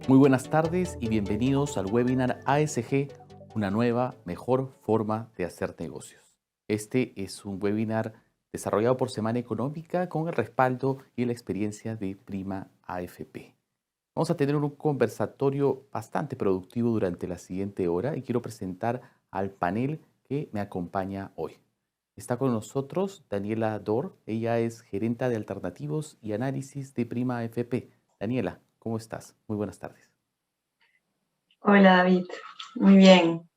Muy buenas tardes y bienvenidos al webinar ASG, una nueva, mejor forma de hacer negocios. Este es un webinar desarrollado por Semana Económica con el respaldo y la experiencia de Prima AFP. Vamos a tener un conversatorio bastante productivo durante la siguiente hora y quiero presentar al panel que me acompaña hoy. Está con nosotros Daniela Dor, ella es gerenta de alternativos y análisis de Prima AFP. Daniela, ¿cómo estás? Muy buenas tardes. Hola David, muy bien,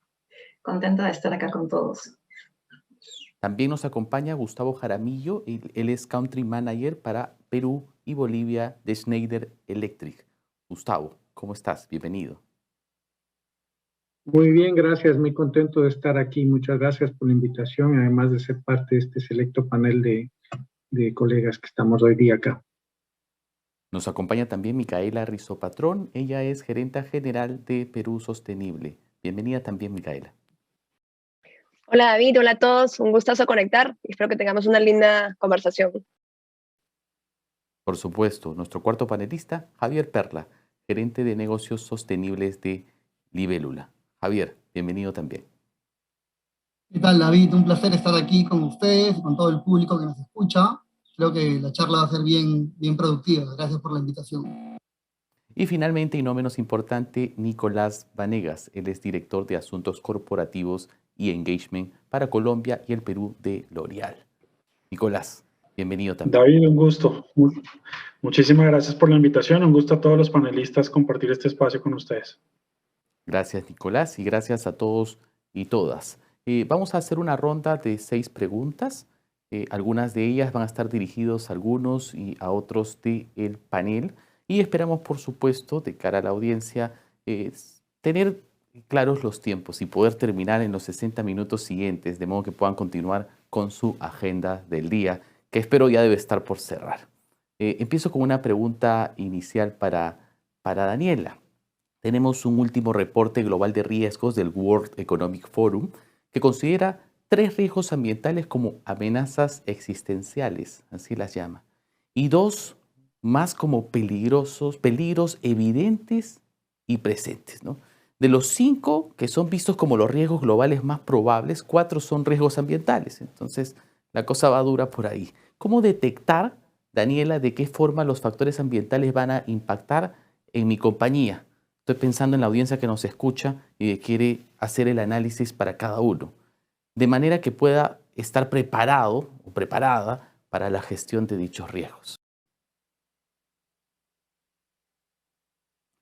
contenta de estar acá con todos. También nos acompaña Gustavo Jaramillo, él es Country Manager para Perú y Bolivia de Schneider Electric. Gustavo, ¿cómo estás? Bienvenido. Muy bien, gracias. Muy contento de estar aquí. Muchas gracias por la invitación y además de ser parte de este selecto panel de colegas que estamos hoy día acá. Nos acompaña también Micaela Rizopatrón, ella es gerenta general de Perú Sostenible. Bienvenida también, Micaela. Hola David, hola a todos, un gustazo conectar y espero que tengamos una linda conversación. Por supuesto, nuestro cuarto panelista, Javier Perla, gerente de negocios sostenibles de Libélula. Javier, bienvenido también. ¿Qué tal, David? Un placer estar aquí con ustedes y con todo el público que nos escucha. Creo que la charla va a ser bien productiva. Gracias por la invitación. Y finalmente, y no menos importante, Nicolás Vanegas. Él es director de Asuntos Corporativos y Engagement para Colombia y el Perú de L'Oréal. Nicolás, bienvenido también. David, un gusto. Muchísimas gracias por la invitación. Un gusto a todos los panelistas compartir este espacio con ustedes. Gracias, Nicolás, y gracias a todos y todas. Vamos a hacer una ronda de 6 preguntas. Algunas de ellas van a estar dirigidas a algunos y a otros del panel. Y esperamos, por supuesto, de cara a la audiencia, tener claros los tiempos y poder terminar en los 60 minutos siguientes, de modo que puedan continuar con su agenda del día, que espero ya debe estar por cerrar. Empiezo con una pregunta inicial para Daniela. Tenemos un último reporte global de riesgos del World Economic Forum que considera 3 riesgos ambientales como amenazas existenciales, así las llama, y 2 más como peligros evidentes y presentes, ¿no? De los 5 que son vistos como los riesgos globales más probables, 4 son riesgos ambientales. Entonces, la cosa va dura por ahí. ¿Cómo detectar, Daniela, de qué forma los factores ambientales van a impactar en mi compañía? Estoy pensando en la audiencia que nos escucha y que quiere hacer el análisis para cada uno, de manera que pueda estar preparado o preparada para la gestión de dichos riesgos.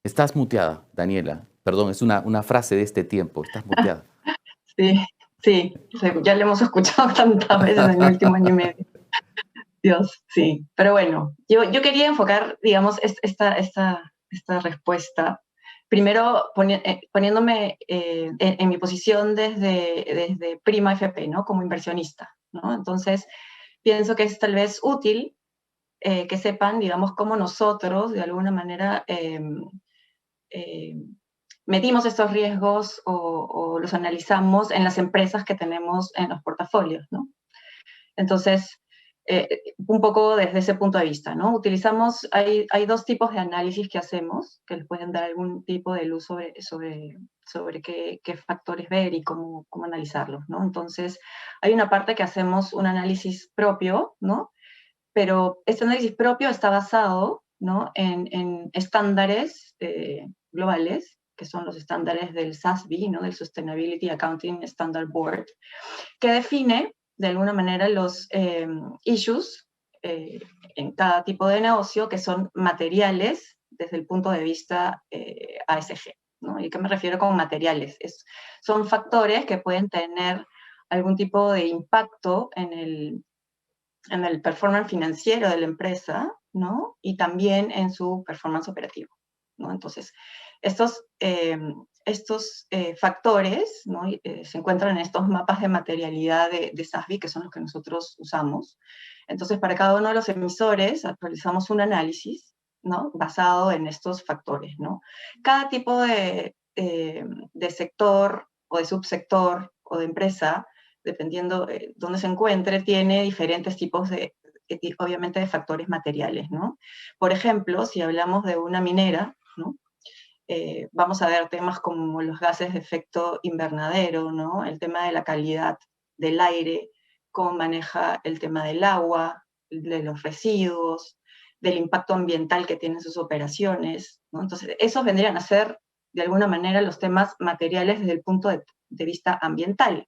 Estás muteada, Daniela. Perdón, es una frase de este tiempo. Estás muteada. Sí, ya le hemos escuchado tantas veces en el último año y medio. Dios, sí. Pero bueno, yo quería enfocar, digamos, esta respuesta. Primero, poniéndome en mi posición desde Prima AFP, ¿no? Como inversionista, ¿no? Entonces, pienso que es tal vez útil que sepan, digamos, cómo nosotros, de alguna manera, medimos estos riesgos o los analizamos en las empresas que tenemos en los portafolios, ¿no? Entonces, un poco desde ese punto de vista, ¿no? Hay 2 tipos de análisis que hacemos que les pueden dar algún tipo de luz sobre qué factores ver y cómo analizarlos, ¿no? Entonces, hay una parte que hacemos un análisis propio, ¿no? Pero este análisis propio está basado, ¿no? en estándares globales, que son los estándares del SASB, ¿no? Del Sustainability Accounting Standard Board, que define de alguna manera los issues en cada tipo de negocio que son materiales desde el punto de vista ASG, ¿no? ¿Y qué me refiero con materiales? Son factores que pueden tener algún tipo de impacto en el performance financiero de la empresa, ¿no? Y también en su performance operativo, ¿no? Entonces, estos factores, ¿no? Se encuentran en estos mapas de materialidad de SASB, que son los que nosotros usamos. Entonces, para cada uno de los emisores realizamos un análisis, ¿no? Basado en estos factores, ¿no? Cada tipo de sector o de subsector o de empresa, dependiendo dónde se encuentre, tiene diferentes tipos obviamente, de factores materiales, ¿no? Por ejemplo, si hablamos de una minera, ¿no? vamos a ver temas como los gases de efecto invernadero, ¿no? El tema de la calidad del aire, cómo maneja el tema del agua, de los residuos, del impacto ambiental que tienen sus operaciones, ¿no? Entonces, esos vendrían a ser, de alguna manera, los temas materiales desde el punto de vista ambiental.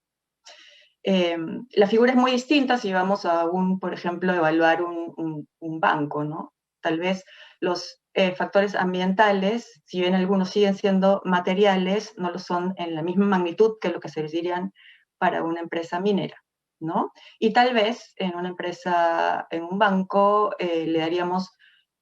La figura es muy distinta si vamos a por ejemplo, evaluar un banco, ¿no? Tal vez los factores ambientales, si bien algunos siguen siendo materiales, no lo son en la misma magnitud que lo que se dirían para una empresa minera, ¿no? Y tal vez en una empresa, en un banco, le daríamos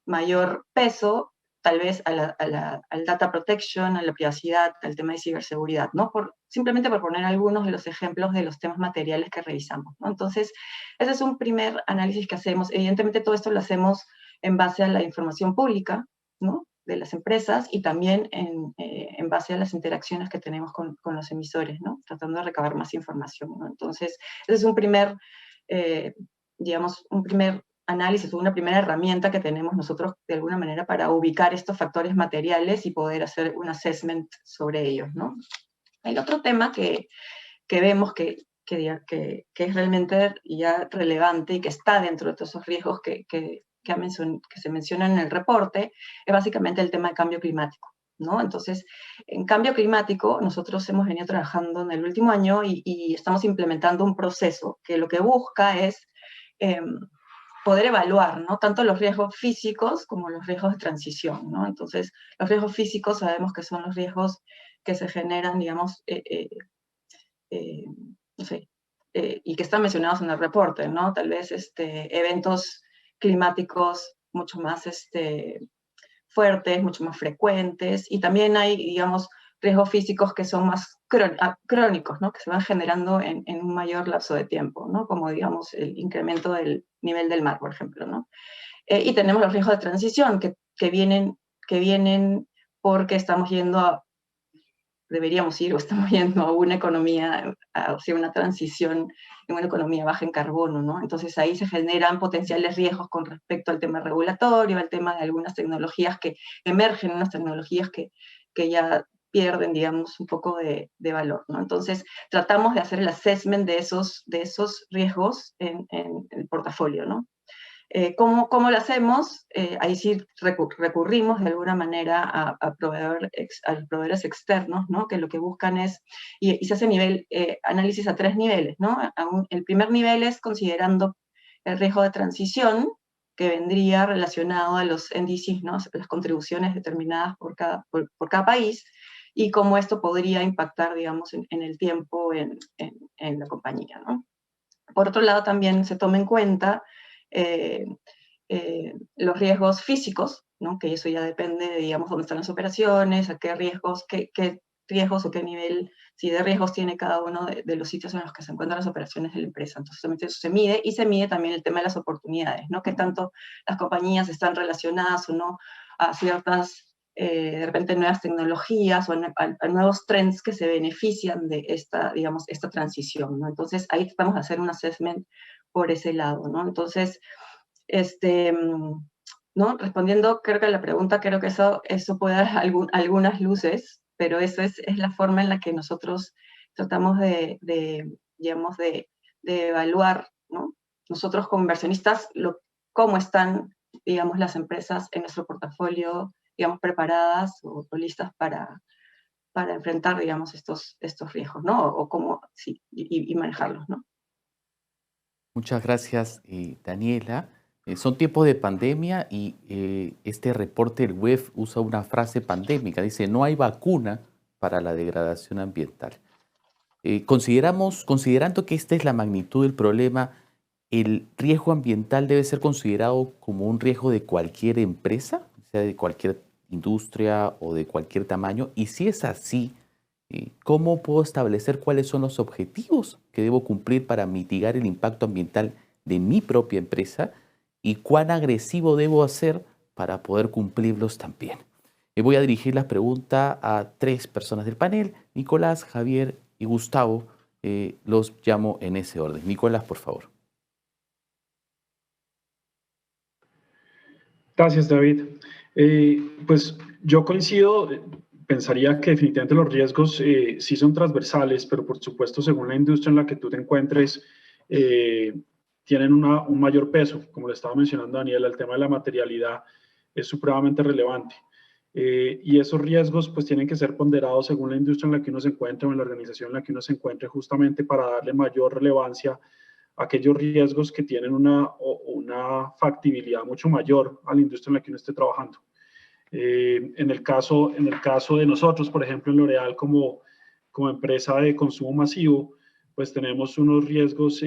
mayor peso tal vez al data protection, a la privacidad, al tema de ciberseguridad, ¿no? Simplemente por poner algunos de los ejemplos de los temas materiales que revisamos, ¿no? Entonces, ese es un primer análisis que hacemos. Evidentemente, todo esto lo hacemos en base a la información pública, ¿no? De las empresas y también en base a las interacciones que tenemos con los emisores, ¿no? Tratando de recabar más información, ¿no? Entonces, ese es un primer, digamos, un primer análisis, una primera herramienta que tenemos nosotros de alguna manera para ubicar estos factores materiales y poder hacer un assessment sobre ellos, ¿no? El otro tema que vemos que es realmente ya relevante y que está dentro de todos esos riesgos que se mencionan en el reporte es básicamente el tema de cambio climático, ¿no? Entonces, en cambio climático, nosotros hemos venido trabajando en el último año y estamos implementando un proceso que lo que busca es poder evaluar, ¿no? Tanto los riesgos físicos como los riesgos de transición, ¿no? Entonces, los riesgos físicos sabemos que son los riesgos que se generan, digamos, no sé, y que están mencionados en el reporte, ¿no? Tal vez eventos climáticos mucho más fuertes, mucho más frecuentes, y también hay, digamos, riesgos físicos que son más crónicos, ¿no? Que se van generando en un mayor lapso de tiempo, ¿no? Como, digamos, el incremento del nivel del mar, por ejemplo, ¿no? Y tenemos los riesgos de transición que vienen porque estamos yendo deberíamos ir o estamos yendo a una economía, hacia una transición en una economía baja en carbono, ¿no? Entonces ahí se generan potenciales riesgos con respecto al tema regulatorio, al tema de algunas tecnologías que emergen, unas tecnologías que ya pierden, digamos, un poco de valor, ¿no? Entonces tratamos de hacer el assessment de esos riesgos en el portafolio, ¿no? ¿Cómo lo hacemos? Ahí sí recurrimos de alguna manera a proveedores externos, ¿no? Que lo que buscan es, y se hace análisis a 3 niveles, ¿no? El primer nivel es considerando el riesgo de transición, que vendría relacionado a los NDCs, ¿no? Las contribuciones determinadas por cada país, y cómo esto podría impactar, digamos, en el tiempo en la compañía, ¿no? Por otro lado, también se toma en cuenta los riesgos físicos, ¿no? Que eso ya depende de, digamos, dónde están las operaciones, a qué riesgos, qué riesgos o qué nivel de riesgos tiene cada uno de los sitios en los que se encuentran las operaciones de la empresa. Entonces, también eso se mide, y se mide también el tema de las oportunidades, ¿no? Qué tanto las compañías están relacionadas o no a ciertas, de repente, nuevas tecnologías o a nuevos trends que se benefician de esta transición, ¿no? Entonces, ahí tratamos de hacer un assessment por ese lado, ¿no? Entonces, ¿no? Respondiendo, creo que a la pregunta, creo que eso puede dar algunas luces, pero eso es la forma en la que nosotros tratamos digamos, de evaluar, ¿no? Nosotros como inversionistas, cómo están, digamos, las empresas en nuestro portafolio, digamos, preparadas o listas para enfrentar, digamos, estos riesgos, ¿no? O cómo, sí, y manejarlos, ¿no? Muchas gracias, Daniela. Son tiempos de pandemia y este reporte del WEF usa una frase pandémica. Dice, no hay vacuna para la degradación ambiental. Considerando que esta es la magnitud del problema, ¿el riesgo ambiental debe ser considerado como un riesgo de cualquier empresa, sea de cualquier industria o de cualquier tamaño? Y si es así, ¿cómo puedo establecer cuáles son los objetivos que debo cumplir para mitigar el impacto ambiental de mi propia empresa? ¿Y cuán agresivo debo hacer para poder cumplirlos también? Voy a dirigir la pregunta a 3 personas del panel, Nicolás, Javier y Gustavo. Los llamo en ese orden. Nicolás, por favor. Gracias, David. Pues yo coincido pensaría que definitivamente los riesgos sí son transversales, pero por supuesto, según la industria en la que tú te encuentres, tienen un mayor peso. Como le estaba mencionando Daniela, el tema de la materialidad es supremamente relevante. Y esos riesgos pues tienen que ser ponderados según la industria en la que uno se encuentre o en la organización en la que uno se encuentre, justamente para darle mayor relevancia a aquellos riesgos que tienen una factibilidad mucho mayor a la industria en la que uno esté trabajando. En el caso de nosotros, por ejemplo, en L'Oréal como empresa de consumo masivo, pues tenemos unos riesgos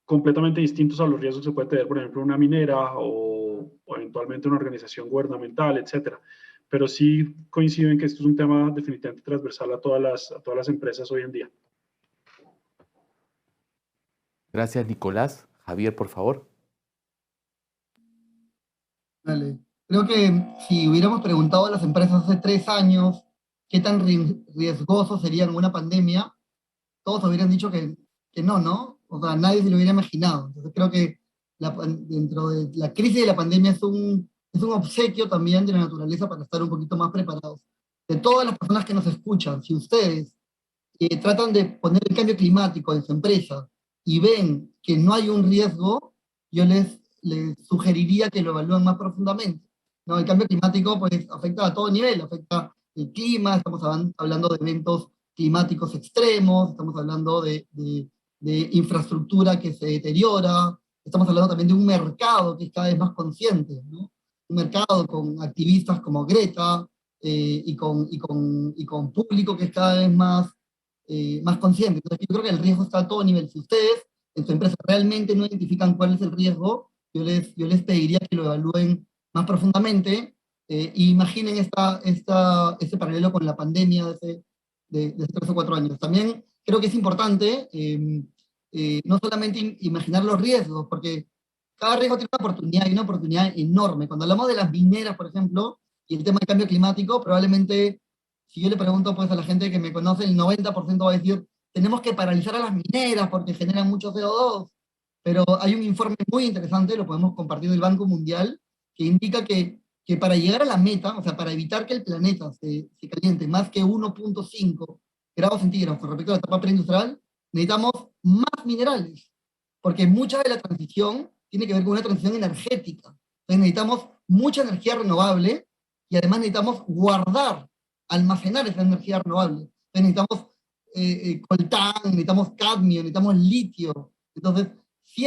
completamente distintos a los riesgos que se puede tener, por ejemplo, una minera o eventualmente una organización gubernamental, etcétera. Pero sí coincido en que esto es un tema definitivamente transversal a todas las empresas hoy en día. Gracias, Nicolás. Javier, por favor. Vale. Creo que si hubiéramos preguntado a las empresas hace 3 años qué tan riesgosos serían una pandemia, todos hubieran dicho que no, ¿no? O sea, nadie se lo hubiera imaginado. Entonces creo que dentro de la crisis de la pandemia es un obsequio también de la naturaleza para estar un poquito más preparados. De todas las personas que nos escuchan, si ustedes tratan de poner el cambio climático en su empresa y ven que no hay un riesgo, yo les sugeriría que lo evalúen más profundamente. ¿No? El cambio climático pues, afecta a todo nivel, afecta el clima, estamos hablando de eventos climáticos extremos, estamos hablando de infraestructura que se deteriora, estamos hablando también de un mercado que es cada vez más consciente, ¿no? Un mercado con activistas como Greta y con público que es cada vez más consciente. Entonces yo creo que el riesgo está a todo nivel. Si ustedes en su empresa realmente no identifican cuál es el riesgo, yo les pediría que lo evalúen más profundamente e imaginen este paralelo con la pandemia de 3 o 4 años. También creo que es importante no solamente imaginar los riesgos, porque cada riesgo tiene una oportunidad, y una oportunidad enorme. Cuando hablamos de las mineras, por ejemplo, y el tema del cambio climático, probablemente, si yo le pregunto pues, a la gente que me conoce, el 90% va a decir, tenemos que paralizar a las mineras porque generan mucho CO2, pero hay un informe muy interesante, lo podemos compartir del Banco Mundial, que indica que para llegar a la meta, o sea, para evitar que el planeta se caliente más que 1.5 grados centígrados con respecto a la etapa preindustrial, necesitamos más minerales, porque mucha de la transición tiene que ver con una transición energética. Entonces necesitamos mucha energía renovable y además necesitamos guardar, almacenar esa energía renovable. Entonces necesitamos coltán, necesitamos cadmio, necesitamos litio. Entonces, sí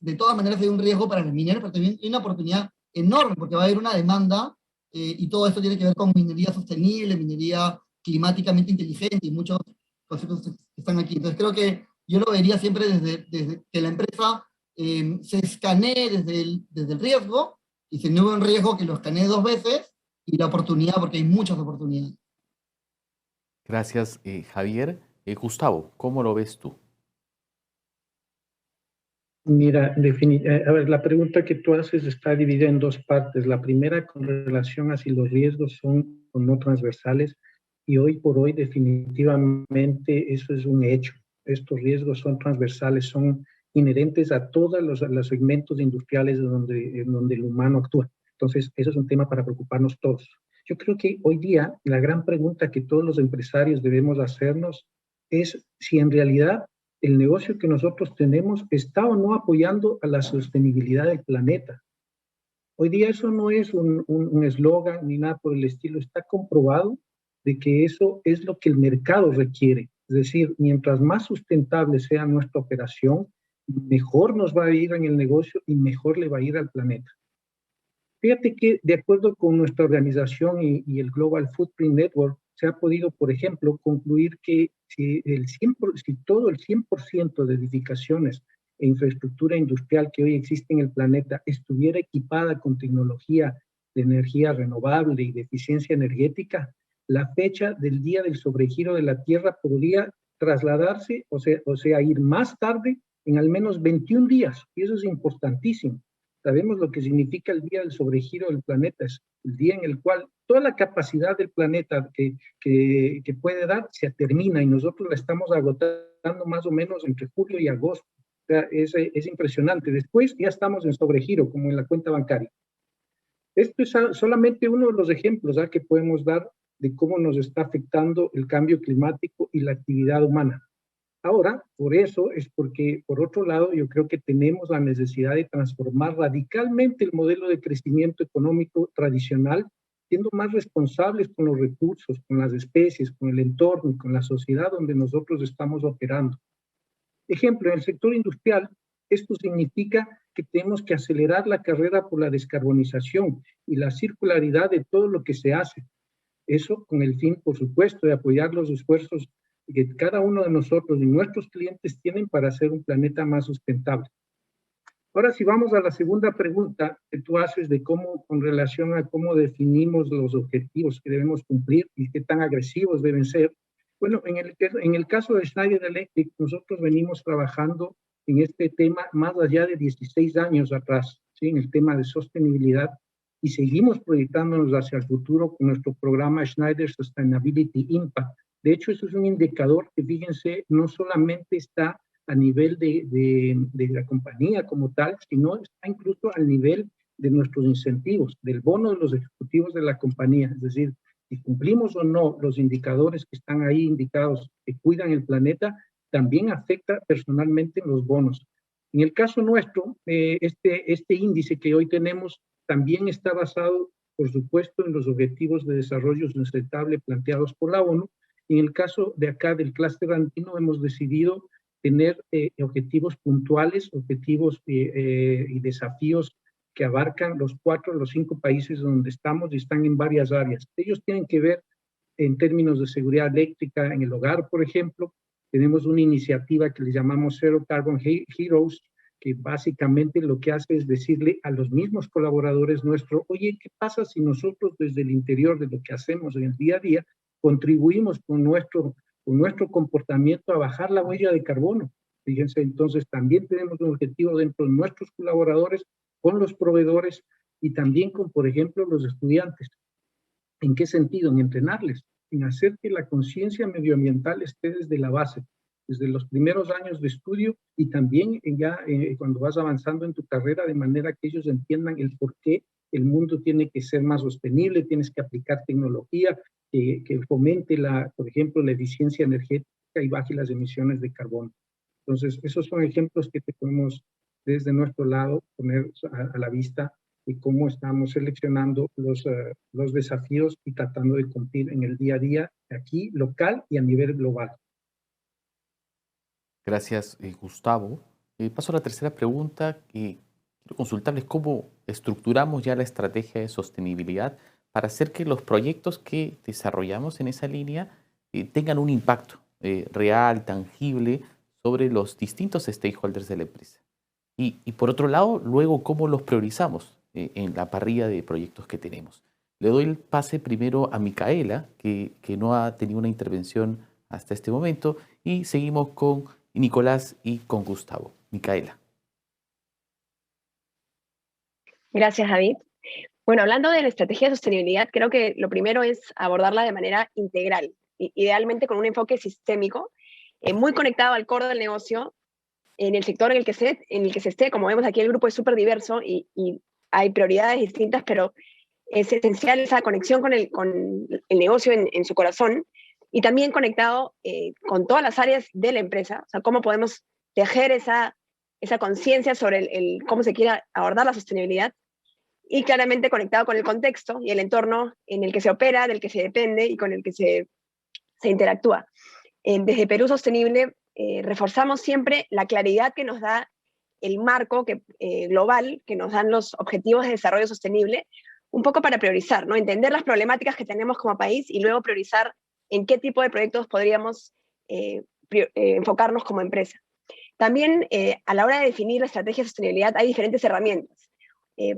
de todas maneras hay un riesgo para las mineras, pero también hay una oportunidad enorme, porque va a haber una demanda, y todo esto tiene que ver con minería sostenible, minería climáticamente inteligente, y muchos conceptos que están aquí. Entonces creo que yo lo vería siempre desde que la empresa se escanee desde el riesgo, y si no hubo un riesgo, que lo escanee 2 veces, y la oportunidad, porque hay muchas oportunidades. Gracias, Javier. Gustavo, ¿cómo lo ves tú? Mira, a ver, la pregunta que tú haces está dividida en 2 partes. La primera con relación a si los riesgos son o no transversales, y hoy por hoy definitivamente eso es un hecho. Estos riesgos son transversales, son inherentes a todos los segmentos industriales en donde el humano actúa. Entonces, eso es un tema para preocuparnos todos. Yo creo que hoy día la gran pregunta que todos los empresarios debemos hacernos es si en realidad el negocio que nosotros tenemos está o no apoyando a la sostenibilidad del planeta. Hoy día eso no es un eslogan ni nada por el estilo, está comprobado de que eso es lo que el mercado requiere. Es decir, mientras más sustentable sea nuestra operación, mejor nos va a ir en el negocio y mejor le va a ir al planeta. Fíjate que de acuerdo con nuestra organización y el Global Footprint Network, se ha podido, por ejemplo, concluir que si todo el 100% de edificaciones e infraestructura industrial que hoy existe en el planeta estuviera equipada con tecnología de energía renovable y de eficiencia energética, la fecha del día del sobregiro de la Tierra podría trasladarse, o sea, ir más tarde en al menos 21 días, y eso es importantísimo. Sabemos lo que significa el día del sobregiro del planeta, es el día en el cual toda la capacidad del planeta que puede dar se termina, y nosotros la estamos agotando más o menos entre julio y agosto. O sea, es impresionante. Después ya estamos en sobregiro, como en la cuenta bancaria. Esto es solamente uno de los ejemplos que podemos dar de cómo nos está afectando el cambio climático y la actividad humana. Ahora, por eso es porque, por otro lado, yo creo que tenemos la necesidad de transformar radicalmente el modelo de crecimiento económico tradicional, siendo más responsables con los recursos, con las especies, con el entorno y con la sociedad donde nosotros estamos operando. Ejemplo, en el sector industrial, esto significa que tenemos que acelerar la carrera por la descarbonización y la circularidad de todo lo que se hace. Eso con el fin, por supuesto, de apoyar los esfuerzos que cada uno de nosotros y nuestros clientes tienen para hacer un planeta más sustentable. Ahora, si vamos a la segunda pregunta que tú haces de cómo, con relación a cómo definimos los objetivos que debemos cumplir y qué tan agresivos deben ser, bueno, en el caso de Schneider Electric, nosotros venimos trabajando en este tema más allá de 16 años atrás, ¿sí? En el tema de sostenibilidad, y seguimos proyectándonos hacia el futuro con nuestro programa Schneider Sustainability Impact. De hecho, eso es un indicador que, fíjense, no solamente está a nivel de la compañía como tal, sino está incluso al nivel de nuestros incentivos, del bono de los ejecutivos de la compañía. Es decir, si cumplimos o no los indicadores que están ahí indicados que cuidan el planeta, también afecta personalmente los bonos. En el caso nuestro, este índice que hoy tenemos también está basado, por supuesto, en los objetivos de desarrollo sustentable planteados por la ONU. En el caso de acá del clúster andino hemos decidido tener objetivos puntuales, objetivos y desafíos que abarcan los 5 países donde estamos y están en varias áreas. Ellos tienen que ver en términos de seguridad eléctrica en el hogar, por ejemplo. Tenemos una iniciativa que le llamamos Zero Carbon Heroes, que básicamente lo que hace es decirle a los mismos colaboradores nuestros, oye, ¿qué pasa si nosotros desde el interior de lo que hacemos en el día a día contribuimos con nuestro comportamiento a bajar la huella de carbono? Fíjense, entonces también tenemos un objetivo dentro de nuestros colaboradores, con los proveedores y también con, por ejemplo, los estudiantes. ¿En qué sentido? En entrenarles, en hacer que la conciencia medioambiental esté desde la base, desde los primeros años de estudio y también cuando vas avanzando en tu carrera, de manera que ellos entiendan el por qué el mundo tiene que ser más sostenible, tienes que aplicar tecnología que fomente, por ejemplo, la eficiencia energética y baje las emisiones de carbono. Entonces, esos son ejemplos que te podemos desde nuestro lado poner a la vista y cómo estamos seleccionando los desafíos y tratando de cumplir en el día a día, aquí, local y a nivel global. Gracias, Gustavo. Paso a la tercera pregunta. Quiero consultarles cómo estructuramos ya la estrategia de sostenibilidad para hacer que los proyectos que desarrollamos en esa línea tengan un impacto real, tangible, sobre los distintos stakeholders de la empresa. Y por otro lado, luego, cómo los priorizamos en la parrilla de proyectos que tenemos. Le doy el pase primero a Micaela, que no ha tenido una intervención hasta este momento, y seguimos con Nicolás y con Gustavo. Micaela. Gracias, David. Bueno, hablando de la estrategia de sostenibilidad, creo que lo primero es abordarla de manera integral, idealmente con un enfoque sistémico, muy conectado al core del negocio, en el sector en el que se esté. Como vemos aquí, el grupo es súper diverso y hay prioridades distintas, pero es esencial esa conexión con el negocio en su corazón, y también conectado con todas las áreas de la empresa. O sea, cómo podemos tejer esa conciencia sobre cómo se quiere abordar la sostenibilidad, y claramente conectado con el contexto y el entorno en el que se opera, del que se depende y con el que se interactúa. Desde Perú Sostenible reforzamos siempre la claridad que nos da el marco global que nos dan los objetivos de desarrollo sostenible, un poco para priorizar, ¿no? Entender las problemáticas que tenemos como país y luego priorizar en qué tipo de proyectos podríamos enfocarnos como empresa. También a la hora de definir la estrategia de sostenibilidad hay diferentes herramientas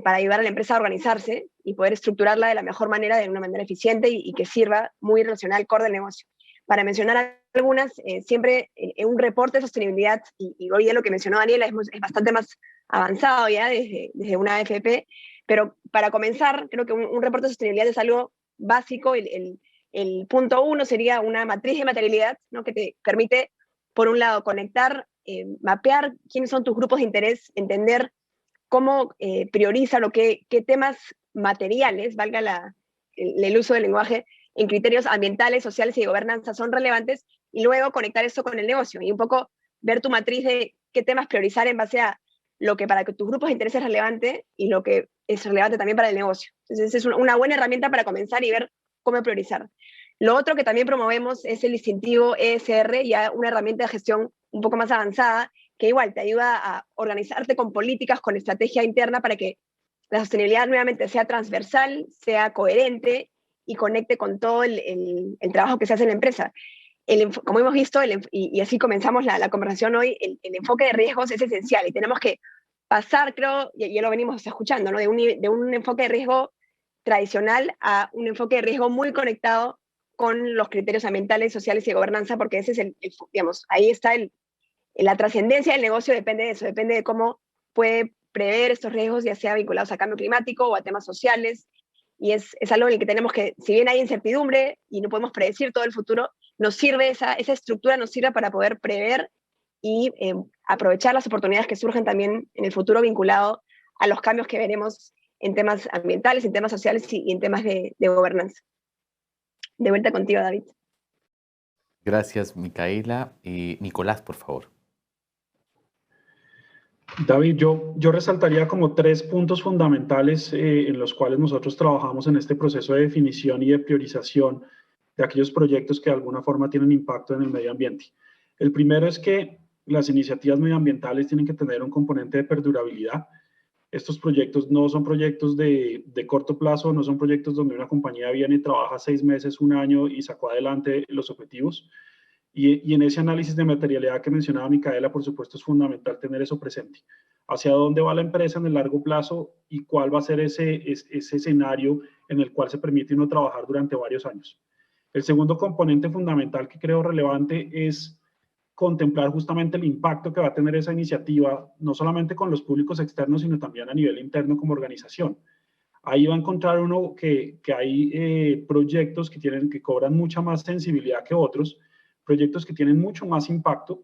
para ayudar a la empresa a organizarse y poder estructurarla de la mejor manera, de una manera eficiente y que sirva muy relacional al core del negocio. Para mencionar algunas, siempre un reporte de sostenibilidad, y hoy ya lo que mencionó Daniela es bastante más avanzado ya desde una AFP, pero para comenzar, creo que un reporte de sostenibilidad es algo básico. El punto 1 sería una matriz de materialidad, ¿no? Que te permite, por un lado, conectar, mapear quiénes son tus grupos de interés, entender cómo prioriza qué temas materiales, valga el uso del lenguaje, en criterios ambientales, sociales y de gobernanza son relevantes, y luego conectar eso con el negocio y un poco ver tu matriz de qué temas priorizar en base a lo que para que tus grupos de interés es relevante y lo que es relevante también para el negocio. Entonces es una buena herramienta para comenzar y ver cómo priorizar. Lo otro que también promovemos es el distintivo ESR, ya una herramienta de gestión un poco más avanzada, que igual te ayuda a organizarte con políticas, con estrategia interna para que la sostenibilidad nuevamente sea transversal, sea coherente y conecte con todo el trabajo que se hace en la empresa. Como hemos visto, y así comenzamos la conversación hoy, el enfoque de riesgos es esencial y tenemos que pasar, creo, y ya lo venimos escuchando, ¿no? de un enfoque de riesgo tradicional a un enfoque de riesgo muy conectado con los criterios ambientales, sociales y de gobernanza, porque ese es digamos, ahí está la trascendencia del negocio, depende de eso, depende de cómo puede prever estos riesgos, ya sea vinculados a cambio climático o a temas sociales, y es algo en el que tenemos que, si bien hay incertidumbre y no podemos predecir todo el futuro, nos sirve esa estructura, nos sirve para poder prever y aprovechar las oportunidades que surgen también en el futuro vinculado a los cambios que veremos en temas ambientales, en temas sociales y en temas de gobernanza. De vuelta contigo, David. Gracias, Micaela. Nicolás, por favor. David, yo resaltaría como 3 puntos fundamentales en los cuales nosotros trabajamos en este proceso de definición y de priorización de aquellos proyectos que de alguna forma tienen impacto en el medio ambiente. El primero es que las iniciativas medioambientales tienen que tener un componente de perdurabilidad. Estos proyectos no son proyectos de corto plazo, no son proyectos donde una compañía viene y trabaja 6 meses, 1 año y sacó adelante los objetivos. Y en ese análisis de materialidad que mencionaba Micaela, por supuesto, es fundamental tener eso presente. Hacia dónde va la empresa en el largo plazo y cuál va a ser ese escenario en el cual se permite uno trabajar durante varios años. El segundo componente fundamental que creo relevante es contemplar justamente el impacto que va a tener esa iniciativa, no solamente con los públicos externos, sino también a nivel interno como organización. Ahí va a encontrar uno que hay proyectos que cobran mucha más sensibilidad que otros, proyectos que tienen mucho más impacto.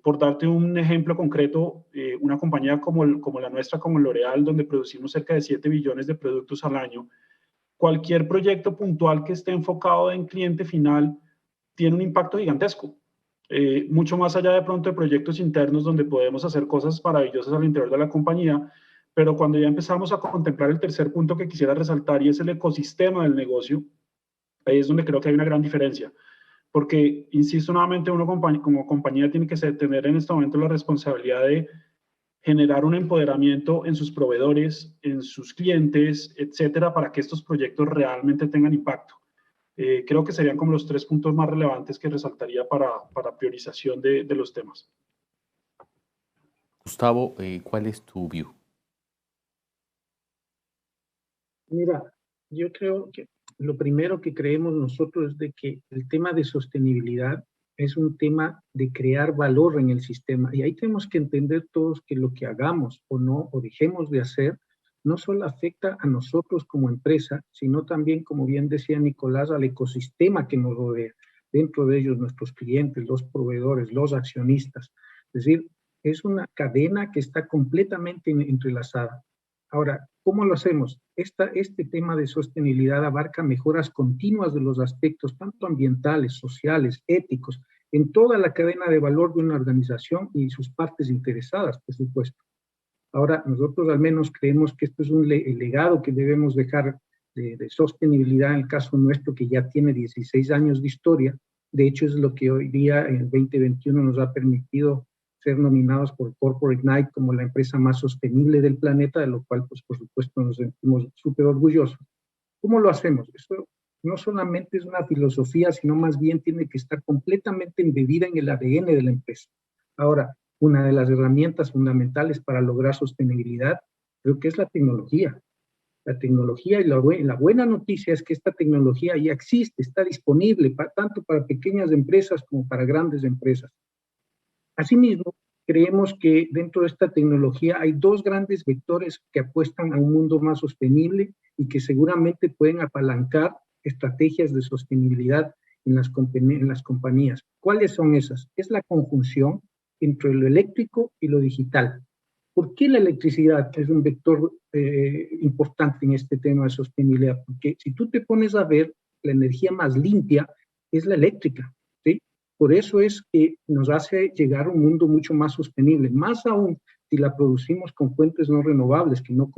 Por darte un ejemplo concreto, una compañía como la nuestra, como L'Oréal, donde producimos cerca de 7 billones de productos al año, cualquier proyecto puntual que esté enfocado en cliente final tiene un impacto gigantesco. Mucho más allá de pronto de proyectos internos donde podemos hacer cosas maravillosas al interior de la compañía, pero cuando ya empezamos a contemplar el tercer punto que quisiera resaltar y es el ecosistema del negocio, ahí es donde creo que hay una gran diferencia. Porque, insisto nuevamente, uno como compañía tiene que tener en este momento la responsabilidad de generar un empoderamiento en sus proveedores, en sus clientes, etcétera, para que estos proyectos realmente tengan impacto. Creo que serían como los 3 puntos más relevantes que resaltaría para priorización de los temas. Gustavo, ¿cuál es tu view? Mira, yo creo que lo primero que creemos nosotros es de que el tema de sostenibilidad es un tema de crear valor en el sistema. Y ahí tenemos que entender todos que lo que hagamos o no, o dejemos de hacer, no solo afecta a nosotros como empresa, sino también, como bien decía Nicolás, al ecosistema que nos rodea. Dentro de ellos nuestros clientes, los proveedores, los accionistas. Es decir, es una cadena que está completamente entrelazada. Ahora, ¿cómo lo hacemos? Este tema de sostenibilidad abarca mejoras continuas de los aspectos, tanto ambientales, sociales, éticos, en toda la cadena de valor de una organización y sus partes interesadas, por supuesto. Ahora, nosotros al menos creemos que esto es el legado que debemos dejar de sostenibilidad en el caso nuestro, que ya tiene 16 años de historia. De hecho, es lo que hoy día, en el 2021, nos ha permitido ser nominados por Corporate Knight como la empresa más sostenible del planeta, de lo cual, pues, por supuesto, nos sentimos súper orgullosos. ¿Cómo lo hacemos? Esto no solamente es una filosofía, sino más bien tiene que estar completamente embebida en el ADN de la empresa. Ahora, una de las herramientas fundamentales para lograr sostenibilidad creo que es la tecnología. La tecnología, y la buena noticia es que esta tecnología ya existe, está disponible tanto para pequeñas empresas como para grandes empresas. Asimismo, creemos que dentro de esta tecnología hay 2 grandes vectores que apuestan a un mundo más sostenible y que seguramente pueden apalancar estrategias de sostenibilidad en las compañías. ¿Cuáles son esas? Es la conjunción entre lo eléctrico y lo digital. ¿Por qué la electricidad es un vector importante en este tema de sostenibilidad? Porque si tú te pones a ver, la energía más limpia es la eléctrica, ¿sí? Por eso es que nos hace llegar a un mundo mucho más sostenible, más aún si la producimos con fuentes no renovables, que no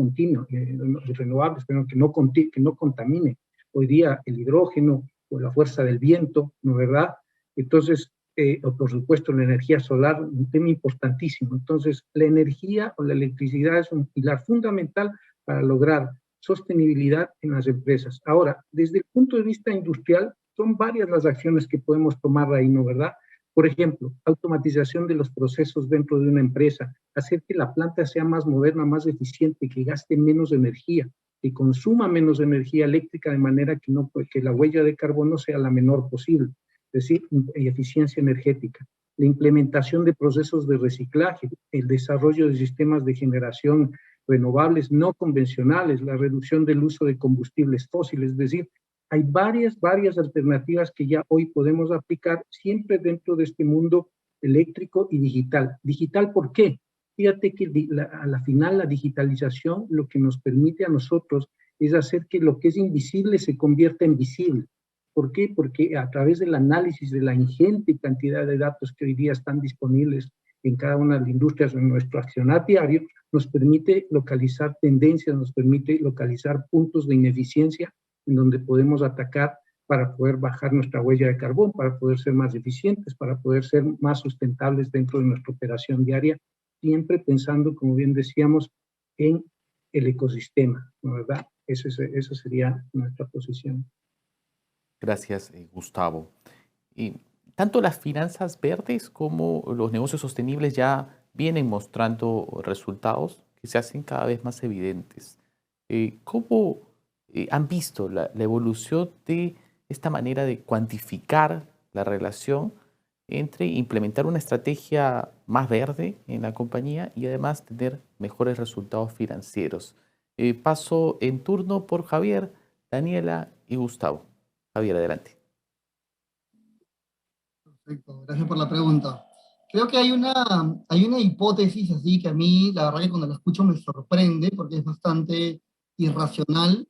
renovables, pero que no contaminen. Hoy día el hidrógeno o la fuerza del viento, ¿no es verdad? Entonces, o por supuesto la energía solar, un tema importantísimo. Entonces, la energía o la electricidad es un pilar fundamental para lograr sostenibilidad en las empresas. Ahora, desde el punto de vista industrial, son varias las acciones que podemos tomar ahí, ¿no verdad? Por ejemplo, automatización de los procesos dentro de una empresa, hacer que la planta sea más moderna, más eficiente, que gaste menos energía, que consuma menos energía eléctrica de manera que la huella de carbono sea la menor posible, es decir, eficiencia energética. La implementación de procesos de reciclaje, el desarrollo de sistemas de generación renovables no convencionales, la reducción del uso de combustibles fósiles, es decir, hay varias alternativas que ya hoy podemos aplicar siempre dentro de este mundo eléctrico y digital. ¿Digital por qué? Fíjate que a la final la digitalización lo que nos permite a nosotros es hacer que lo que es invisible se convierta en visible. ¿Por qué? Porque a través del análisis de la ingente cantidad de datos que hoy día están disponibles en cada una de las industrias en nuestro accionar diario, nos permite localizar tendencias, nos permite localizar puntos de ineficiencia en donde podemos atacar para poder bajar nuestra huella de carbón, para poder ser más eficientes, para poder ser más sustentables dentro de nuestra operación diaria, siempre pensando, como bien decíamos, en el ecosistema, ¿no verdad? Esa sería nuestra posición. Gracias, Gustavo. Y tanto las finanzas verdes como los negocios sostenibles ya vienen mostrando resultados que se hacen cada vez más evidentes. ¿Cómo han visto la evolución de esta manera de cuantificar la relación entre implementar una estrategia más verde en la compañía y además tener mejores resultados financieros? Paso en turno por Javier, Daniela y Gustavo. Javier, adelante. Perfecto, gracias por la pregunta. Creo que hay una hipótesis así que a mí, la verdad que cuando la escucho me sorprende porque es bastante irracional,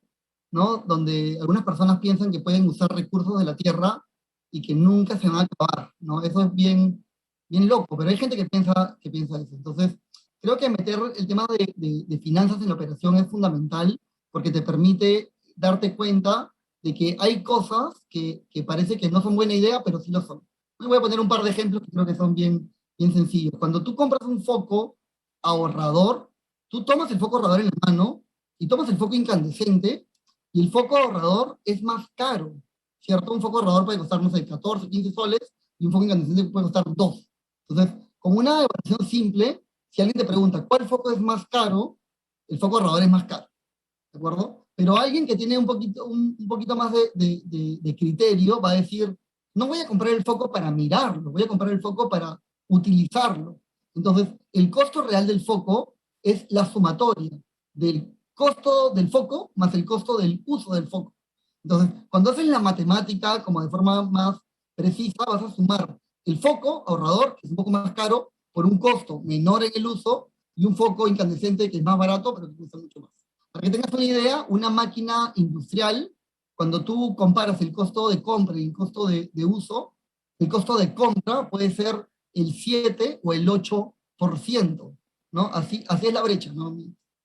¿no? Donde algunas personas piensan que pueden usar recursos de la tierra y que nunca se van a acabar, ¿no? Eso es bien loco, pero hay gente que piensa eso. Entonces, creo que meter el tema de finanzas en la operación es fundamental porque te permite darte cuenta de que hay cosas que parece que no son buena idea, pero sí lo son. Voy a poner un par de ejemplos que creo que son bien sencillos. Cuando tú compras un foco ahorrador, tú tomas el foco ahorrador en la mano y tomas el foco incandescente, y el foco ahorrador es más caro, ¿cierto? Un foco ahorrador puede costar, no sé, 14, 15 soles, y un foco incandescente puede costar 2. Entonces, como una evaluación simple, si alguien te pregunta, ¿cuál foco es más caro? El foco ahorrador es más caro, ¿de acuerdo? Pero alguien que tiene un poquito más de criterio va a decir, no voy a comprar el foco para mirarlo, voy a comprar el foco para utilizarlo. Entonces, el costo real del foco es la sumatoria del costo del foco más el costo del uso del foco. Entonces, cuando haces la matemática como de forma más precisa, vas a sumar el foco ahorrador, que es un poco más caro, por un costo menor en el uso, y un foco incandescente que es más barato, pero que cuesta mucho más. Para que tengas una idea, una máquina industrial, cuando tú comparas el costo de compra y el costo de uso, el costo de compra puede ser el 7 o el 8%, ¿no? Así es la brecha, ¿no?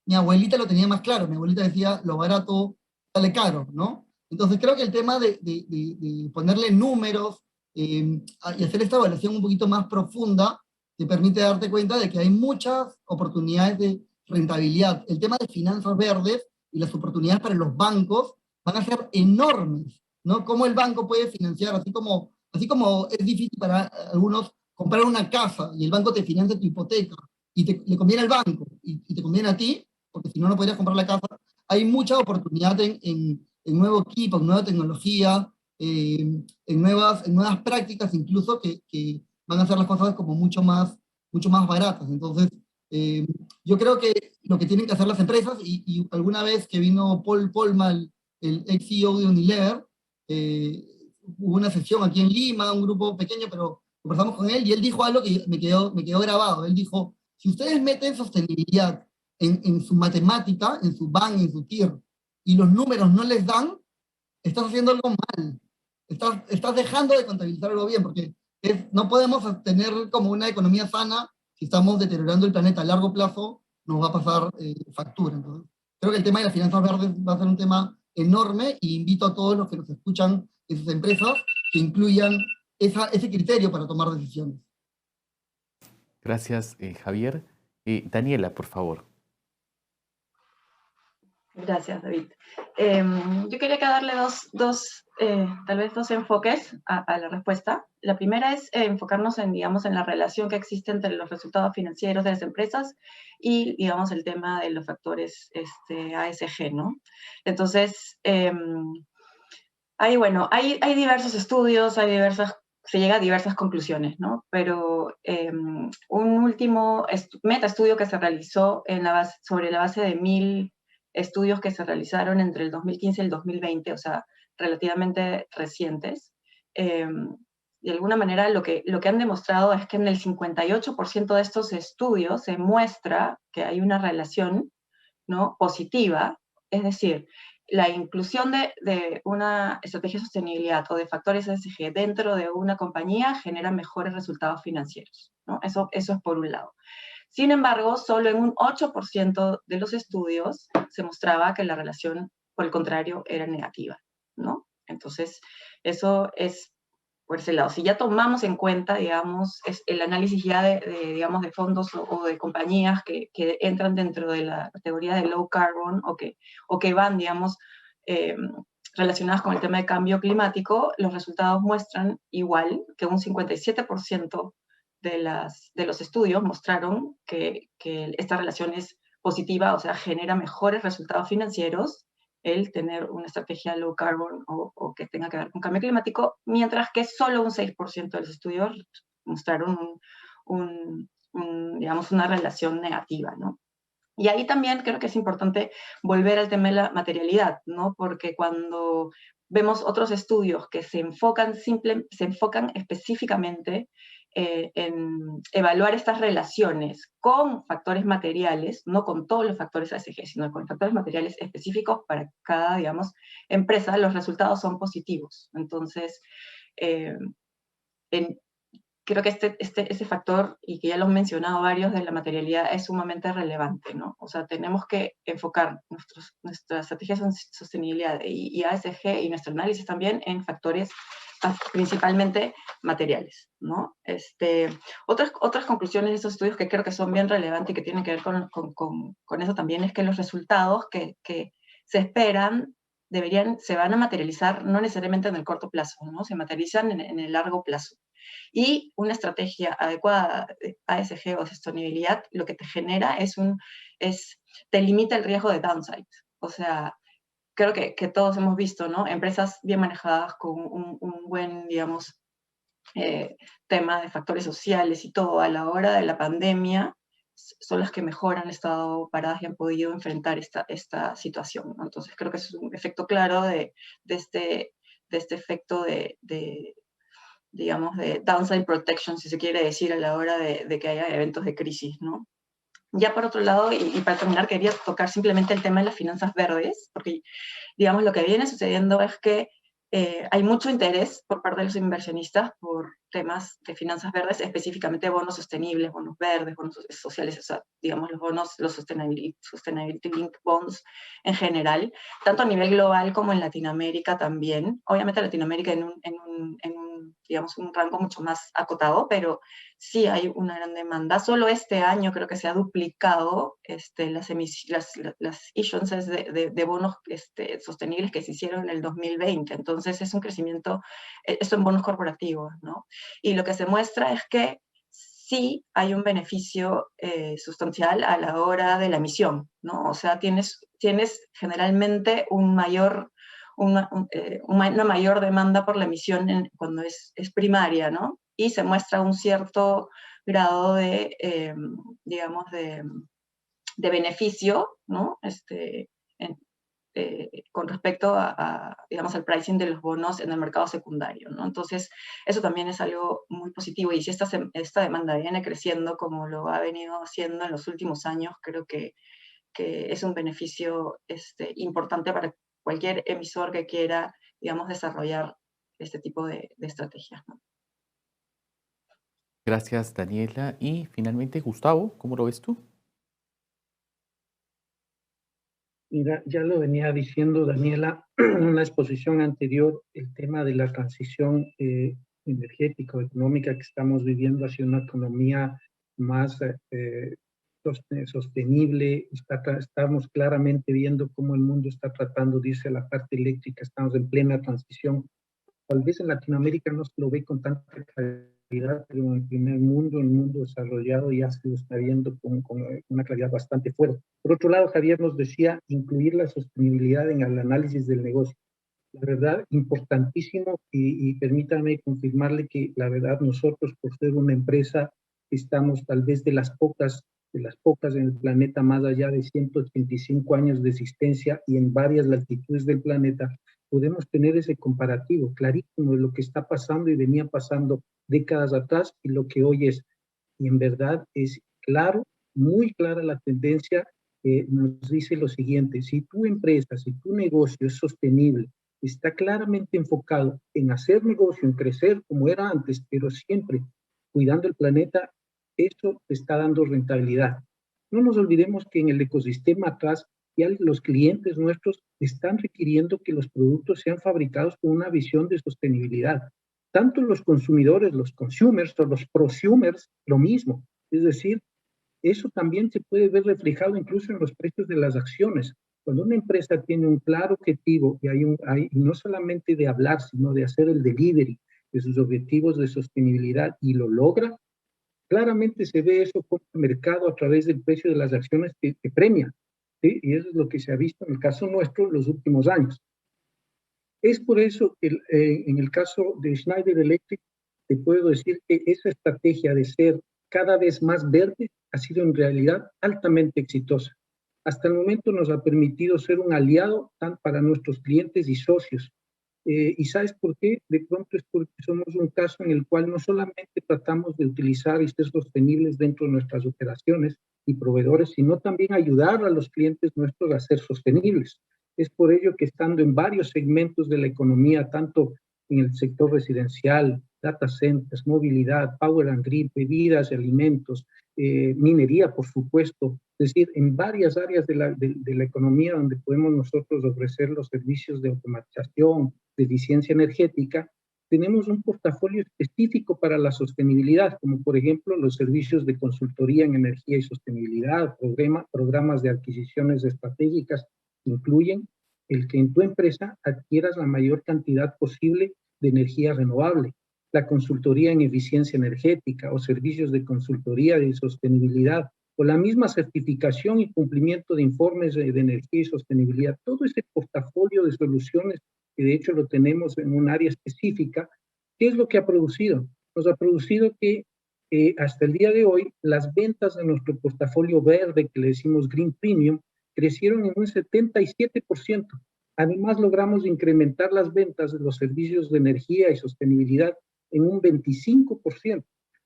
Mi abuelita lo tenía más claro, mi abuelita decía, lo barato sale caro, ¿no? Entonces creo que el tema de ponerle números y hacer esta evaluación un poquito más profunda te permite darte cuenta de que hay muchas oportunidades de rentabilidad. El tema de finanzas verdes y las oportunidades para los bancos van a ser enormes, ¿no? Cómo el banco puede financiar, así como es difícil para algunos comprar una casa y el banco te financia tu hipoteca y le conviene al banco y te conviene a ti, porque si no, no podrías comprar la casa. Hay mucha oportunidad en nuevo equipo, en nueva tecnología, en nuevas prácticas incluso que van a hacer las cosas como mucho más baratas. Entonces, yo creo que lo que tienen que hacer las empresas, y alguna vez que vino Paul Polman, el ex CEO de Unilever, hubo una sesión aquí en Lima, un grupo pequeño, pero conversamos con él y él dijo algo que me quedó grabado. Él dijo, Si ustedes meten sostenibilidad en su matemática, en su BAN, en su TIR, y los números no les dan, estás haciendo algo mal. Estás dejando de contabilizar algo bien, porque no podemos tener como una economía sana si estamos deteriorando el planeta a largo plazo, nos va a pasar factura. Entonces, creo que el tema de las finanzas verdes va a ser un tema enorme y invito a todos los que nos escuchan en sus empresas que incluyan ese criterio para tomar decisiones. Gracias, Javier. Daniela, por favor. Gracias, David. Yo quería darle tal vez dos enfoques a la respuesta. La primera es enfocarnos digamos, en la relación que existe entre los resultados financieros de las empresas y, digamos, el tema de los factores ASG, ¿no? Entonces, hay diversos estudios, se llega a diversas conclusiones, ¿no? Pero un último metaestudio que se realizó sobre la base de 1000 estudios que se realizaron entre el 2015 y el 2020, o sea, relativamente recientes, de alguna manera lo que han demostrado es que en el 58% de estos estudios se muestra que hay una relación, ¿no?, positiva, es decir, la inclusión de una estrategia de sostenibilidad o de factores ESG dentro de una compañía genera mejores resultados financieros, ¿no? Eso es por un lado. Sin embargo, solo en un 8% de los estudios se mostraba que la relación, por el contrario, era negativa, ¿no? Entonces, eso es por ese lado. Si ya tomamos en cuenta, digamos, el análisis ya digamos, de fondos o de compañías que entran dentro de la categoría de low carbon o que van, digamos, relacionadas con el tema de cambio climático, los resultados muestran igual que un 57% de los estudios mostraron que esta relación es positiva, o sea, genera mejores resultados financieros el tener una estrategia low carbon o que tenga que ver con cambio climático, mientras que solo un 6% de los estudios mostraron digamos, una relación negativa, ¿no? Y ahí también creo que es importante volver al tema de la materialidad, ¿no? Porque cuando vemos otros estudios que se enfocan específicamente en evaluar estas relaciones con factores materiales, no con todos los factores ASG, sino con factores materiales específicos para cada, digamos, empresa, los resultados son positivos. Entonces, creo que ese factor, y que ya lo han mencionado varios, de la materialidad es sumamente relevante, ¿no? O sea, tenemos que enfocar nuestra estrategia de sostenibilidad y ASG y nuestro análisis también en factores principalmente materiales, ¿no? Otras conclusiones de estos estudios que creo que son bien relevantes y que tienen que ver con eso también es que los resultados que se esperan se van a materializar no necesariamente en el corto plazo, ¿no? Se materializan en el largo plazo. Y una estrategia adecuada de ASG o sostenibilidad lo que te genera te limita el riesgo de downside. O sea, creo que todos hemos visto, ¿no? Empresas bien manejadas con un buen, digamos, tema de factores sociales y todo a la hora de la pandemia son las que mejor han estado paradas y han podido enfrentar esta situación, ¿no? Entonces creo que es un efecto claro de este efecto digamos, de downside protection, si se quiere decir, a la hora de que haya eventos de crisis, ¿no? Ya por otro lado, y para terminar, quería tocar simplemente el tema de las finanzas verdes, porque, digamos, lo que viene sucediendo es que hay mucho interés por parte de los inversionistas por temas de finanzas verdes, específicamente bonos sostenibles, bonos verdes, bonos sociales, o sea, digamos, los Sustainability Linked Bonds en general, tanto a nivel global como en Latinoamérica también. Obviamente Latinoamérica en digamos, un rango mucho más acotado, pero sí hay una gran demanda. Solo este año creo que se ha duplicado las issuances de bonos sostenibles que se hicieron en el 2020. Entonces es un crecimiento, esto en bonos corporativos, ¿no? Y lo que se muestra es que sí hay un beneficio sustancial a la hora de la emisión, ¿no? O sea, tienes generalmente una mayor demanda por la emisión cuando es primaria, ¿no? Y se muestra un cierto grado digamos, de beneficio, ¿no? Con respecto digamos, al pricing de los bonos en el mercado secundario, ¿no? Entonces, eso también es algo muy muy positivo, y si esta demanda viene creciendo como lo ha venido haciendo en los últimos años, creo que es un beneficio importante para cualquier emisor que quiera, digamos, desarrollar este tipo de estrategias, ¿no? Gracias, Daniela. Y finalmente, Gustavo, ¿cómo lo ves tú? Mira, ya lo venía diciendo Daniela en una exposición anterior, el tema de la transición energética o económica que estamos viviendo hacia una economía más sostenible. Estamos claramente viendo cómo el mundo está tratando de irse a la parte eléctrica, estamos en plena transición. Tal vez en Latinoamérica no se lo ve con tanta claridad, pero en el primer mundo, en el mundo desarrollado, ya se lo está viendo con una claridad bastante fuerte. Por otro lado, Javier nos decía incluir la sostenibilidad en el análisis del negocio. La verdad, importantísimo, y permítame confirmarle que la verdad nosotros, por ser una empresa, estamos tal vez de las pocas en el planeta, más allá de 185 años de existencia y en varias latitudes del planeta, podemos tener ese comparativo clarísimo de lo que está pasando y venía pasando décadas atrás y lo que hoy es. Y en verdad es claro, muy clara la tendencia que nos dice lo siguiente: si tu empresa, si tu negocio es sostenible, está claramente enfocado en hacer negocio, en crecer como era antes, pero siempre cuidando el planeta, eso te está dando rentabilidad. No nos olvidemos que en el ecosistema atrás ya los clientes nuestros están requiriendo que los productos sean fabricados con una visión de sostenibilidad. Tanto los consumidores, los consumers o los prosumers, lo mismo. Es decir, eso también se puede ver reflejado incluso en los precios de las acciones. Cuando una empresa tiene un claro objetivo y no solamente de hablar, sino de hacer el delivery de sus objetivos de sostenibilidad y lo logra, claramente se ve eso con el mercado a través del precio de las acciones que premia, ¿sí? Y eso es lo que se ha visto en el caso nuestro en los últimos años. Es por eso que en el caso de Schneider Electric, te puedo decir que esa estrategia de ser cada vez más verde ha sido en realidad altamente exitosa. Hasta el momento nos ha permitido ser un aliado para nuestros clientes y socios. ¿Y sabes por qué? De pronto es porque somos un caso en el cual no solamente tratamos de utilizar y ser sostenibles dentro de nuestras operaciones y proveedores, sino también ayudar a los clientes nuestros a ser sostenibles. Es por ello que estando en varios segmentos de la economía, tanto en el sector residencial, data centers, movilidad, power and grid, bebidas y alimentos, minería, por supuesto, es decir, en varias áreas de la economía donde podemos nosotros ofrecer los servicios de automatización, de eficiencia energética, tenemos un portafolio específico para la sostenibilidad, como por ejemplo los servicios de consultoría en energía y sostenibilidad, programas de adquisiciones estratégicas que incluyen el que en tu empresa adquieras la mayor cantidad posible de energía renovable, la consultoría en eficiencia energética o servicios de consultoría de sostenibilidad, o la misma certificación y cumplimiento de informes de energía y sostenibilidad. Todo ese portafolio de soluciones, que de hecho lo tenemos en un área específica, ¿qué es lo que ha producido? Nos ha producido que hasta el día de hoy las ventas de nuestro portafolio verde, que le decimos Green Premium, crecieron en un 77%. Además, logramos incrementar las ventas de los servicios de energía y sostenibilidad en un 25%.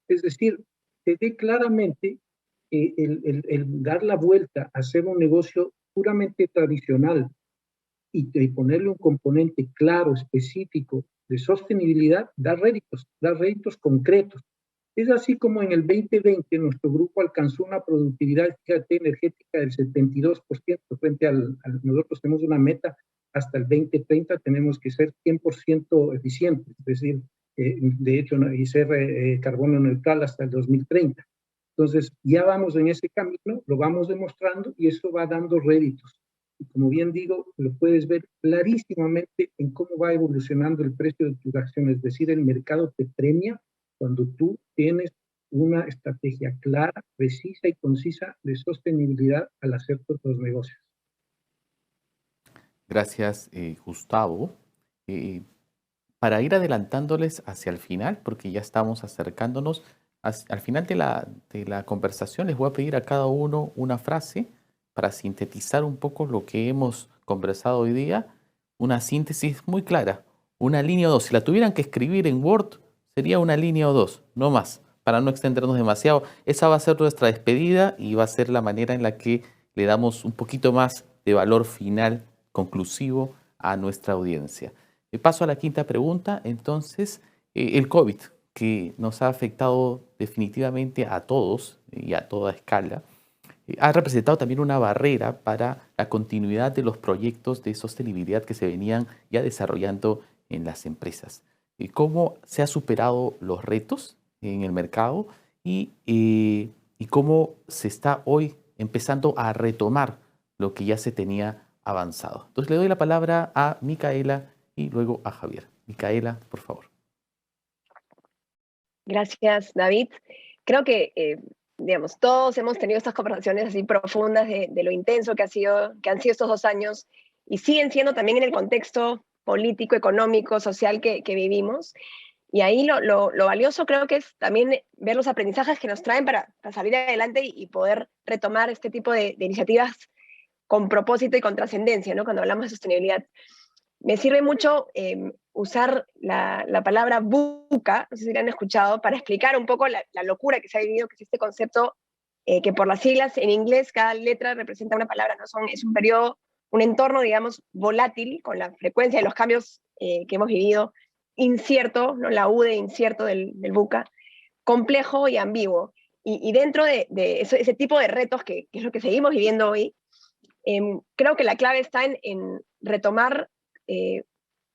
Es decir, se ve claramente el dar la vuelta a hacer un negocio puramente tradicional y ponerle un componente claro, específico de sostenibilidad, da réditos concretos. Es así como en el 2020 nuestro grupo alcanzó una productividad, fíjate, energética del 72% frente nosotros tenemos una meta hasta el 2030, tenemos que ser 100% eficientes, es decir, de hecho, y ser carbono neutral hasta el 2030. Entonces, ya vamos en ese camino, lo vamos demostrando y eso va dando réditos. Y como bien digo, lo puedes ver clarísimamente en cómo va evolucionando el precio de tus acciones. Es decir, el mercado te premia cuando tú tienes una estrategia clara, precisa y concisa de sostenibilidad al hacer todos los negocios. Gracias, Gustavo. Para ir adelantándoles hacia el final, porque ya estamos acercándonos, al final de la conversación les voy a pedir a cada uno una frase para sintetizar un poco lo que hemos conversado hoy día, una síntesis muy clara, una línea o dos. Si la tuvieran que escribir en Word, Sería una línea o dos, no más, para no extendernos demasiado. Esa va a ser nuestra despedida y va a ser la manera en la que le damos un poquito más de valor final, conclusivo, a nuestra audiencia. Paso a la quinta pregunta. Entonces, el COVID, que nos ha afectado definitivamente a todos y a toda escala, ha representado también una barrera para la continuidad de los proyectos de sostenibilidad que se venían ya desarrollando en las empresas. ¿Cómo se han superado los retos en el mercado y cómo se está hoy empezando a retomar lo que ya se tenía avanzado? Entonces le doy la palabra a Micaela y luego a Javier. Micaela, por favor. Gracias, David. Creo que, digamos, todos hemos tenido estas conversaciones así profundas de lo intenso que han sido estos 2 años y siguen siendo también en el contexto político, económico, social que vivimos. Y ahí lo valioso creo que es también ver los aprendizajes que nos traen para salir adelante y poder retomar este tipo de iniciativas con propósito y con trascendencia, ¿no? Cuando hablamos de sostenibilidad. Me sirve mucho usar la palabra VUCA, no sé si la han escuchado, para explicar un poco la locura que se ha vivido, que es este concepto que por las siglas en inglés cada letra representa una palabra, ¿no? Es un periodo, un entorno, digamos, volátil, con la frecuencia de los cambios que hemos vivido, incierto, ¿no? La U de incierto del VUCA, complejo y ambiguo. Y dentro de ese tipo de retos, que es lo que seguimos viviendo hoy, creo que la clave está en retomar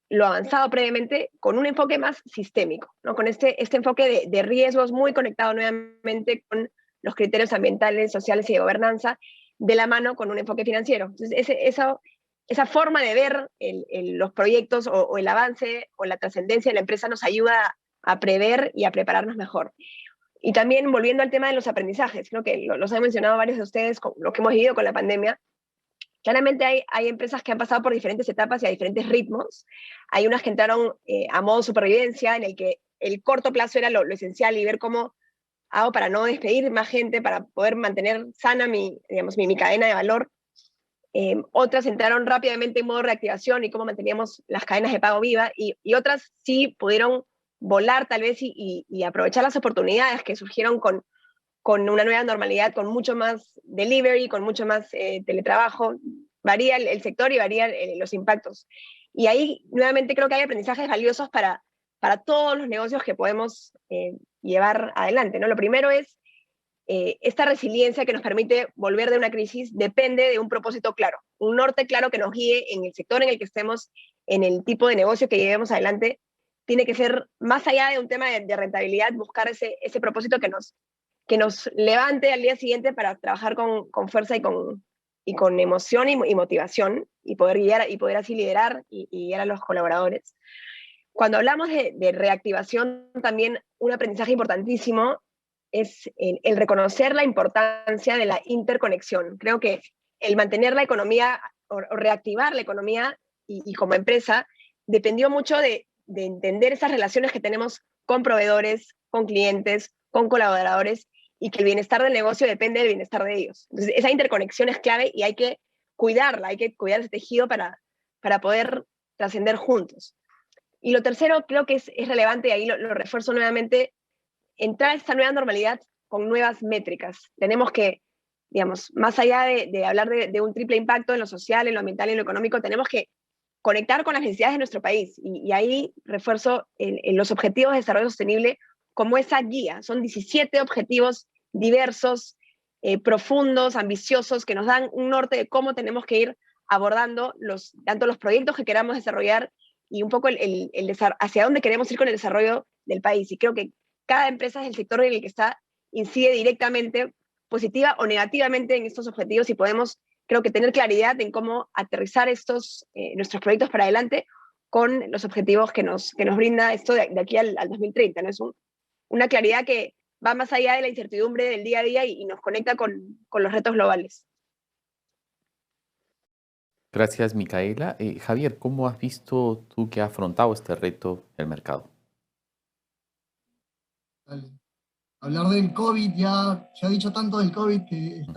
lo avanzado previamente con un enfoque más sistémico, ¿no? Con este enfoque de riesgos muy conectado nuevamente con los criterios ambientales, sociales y de gobernanza, de la mano con un enfoque financiero. Entonces, esa forma de ver los proyectos o el avance o la trascendencia de la empresa nos ayuda a prever y a prepararnos mejor. Y también volviendo al tema de los aprendizajes, creo que los han mencionado varios de ustedes, con lo que hemos vivido con la pandemia. Claramente hay empresas que han pasado por diferentes etapas y a diferentes ritmos. Hay unas que entraron a modo supervivencia, en el que el corto plazo era lo esencial y ver cómo hago para no despedir más gente, para poder mantener sana mi cadena de valor. Otras entraron rápidamente en modo reactivación y cómo manteníamos las cadenas de pago viva, y otras sí pudieron volar tal vez y aprovechar las oportunidades que surgieron con una nueva normalidad, con mucho más delivery, con mucho más teletrabajo. Varía el sector y varían los impactos. Y ahí nuevamente creo que hay aprendizajes valiosos para todos los negocios que podemos llevar adelante, ¿no? Lo primero es esta resiliencia que nos permite volver de una crisis depende de un propósito claro, un norte claro que nos guíe en el sector en el que estemos, en el tipo de negocio que llevemos adelante. Tiene que ser más allá de un tema de rentabilidad, buscar ese propósito que nos levante al día siguiente para trabajar con fuerza y con emoción y motivación, y poder guiar y poder así liderar y guiar a los colaboradores. Cuando hablamos de reactivación, también un aprendizaje importantísimo es el reconocer la importancia de la interconexión. Creo que el mantener la economía o reactivar la economía y como empresa dependió mucho de entender esas relaciones que tenemos con proveedores, con clientes, con colaboradores, y que el bienestar del negocio depende del bienestar de ellos. Entonces, esa interconexión es clave y hay que cuidarla, hay que cuidar ese tejido para poder trascender juntos. Y lo tercero creo que es relevante, y ahí lo refuerzo nuevamente, entrar a esta nueva normalidad con nuevas métricas. Tenemos que, digamos, más allá de hablar de un triple impacto en lo social, en lo ambiental y en lo económico, tenemos que conectar con las necesidades de nuestro país. Y ahí refuerzo en los objetivos de desarrollo sostenible como esa guía. Son 17 objetivos diversos, profundos, ambiciosos, que nos dan un norte de cómo tenemos que ir abordando tanto los proyectos que queramos desarrollar y un poco hacia dónde queremos ir con el desarrollo del país. Y creo que cada empresa del sector en el que está incide directamente, positiva o negativamente en estos objetivos, y podemos, creo que, tener claridad en cómo aterrizar nuestros proyectos para adelante con los objetivos que nos brinda esto de aquí al 2030, ¿no? Es una claridad que va más allá de la incertidumbre del día a día y nos conecta con los retos globales. Gracias, Micaela. Javier, ¿cómo has visto tú que ha afrontado este reto el mercado? Dale. Hablar del COVID, ya se ha dicho tanto del COVID que es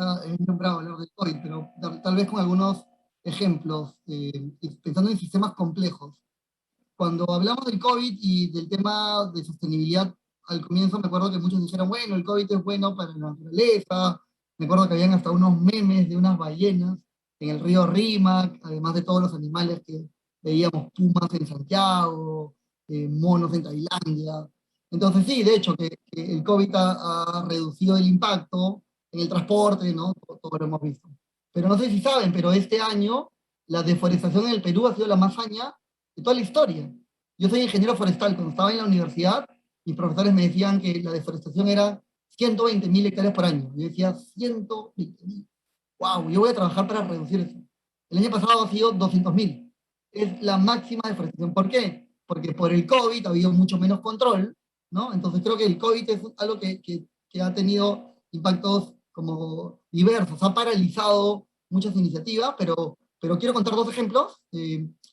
nombrado hablar del COVID, pero tal vez con algunos ejemplos, pensando en sistemas complejos. cuando hablamos del COVID y del tema de sostenibilidad, al comienzo me acuerdo que muchos dijeron, bueno, el COVID es bueno para la naturaleza. Me acuerdo que habían hasta unos memes de unas ballenas en el río Rímac, además de todos los animales que veíamos, pumas en Santiago, monos en Tailandia. Entonces sí, de hecho, que el COVID ha reducido el impacto en el transporte, ¿no? Todo lo hemos visto. Pero no sé si saben, pero este año la deforestación en el Perú ha sido la más aña de toda la historia. Yo soy ingeniero forestal. Cuando estaba en la universidad, mis profesores me decían que la deforestación era 120.000 hectáreas por año. Yo decía, 120.000. ¡Wow! Yo voy a trabajar para reducir eso. El año pasado ha sido 200.000. Es la máxima deforestación. ¿Por qué? Porque por el COVID ha habido mucho menos control, ¿no? Entonces creo que el COVID es algo que ha tenido impactos como diversos. Ha paralizado muchas iniciativas, pero quiero contar dos ejemplos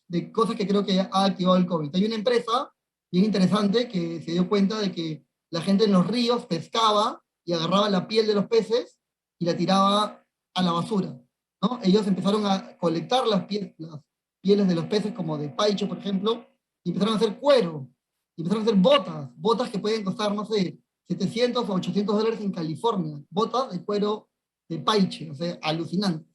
de cosas que creo que ha activado el COVID. Hay una empresa bien interesante que se dio cuenta de que la gente en los ríos pescaba y agarraba la piel de los peces y la tiraba a la basura, ¿no? Ellos empezaron a colectar las pieles de los peces, como de paicho, por ejemplo, y empezaron a hacer cuero, y empezaron a hacer botas que pueden costar, no sé, 700 o 800 dólares en California, botas de cuero de paiche, o sea, alucinantes,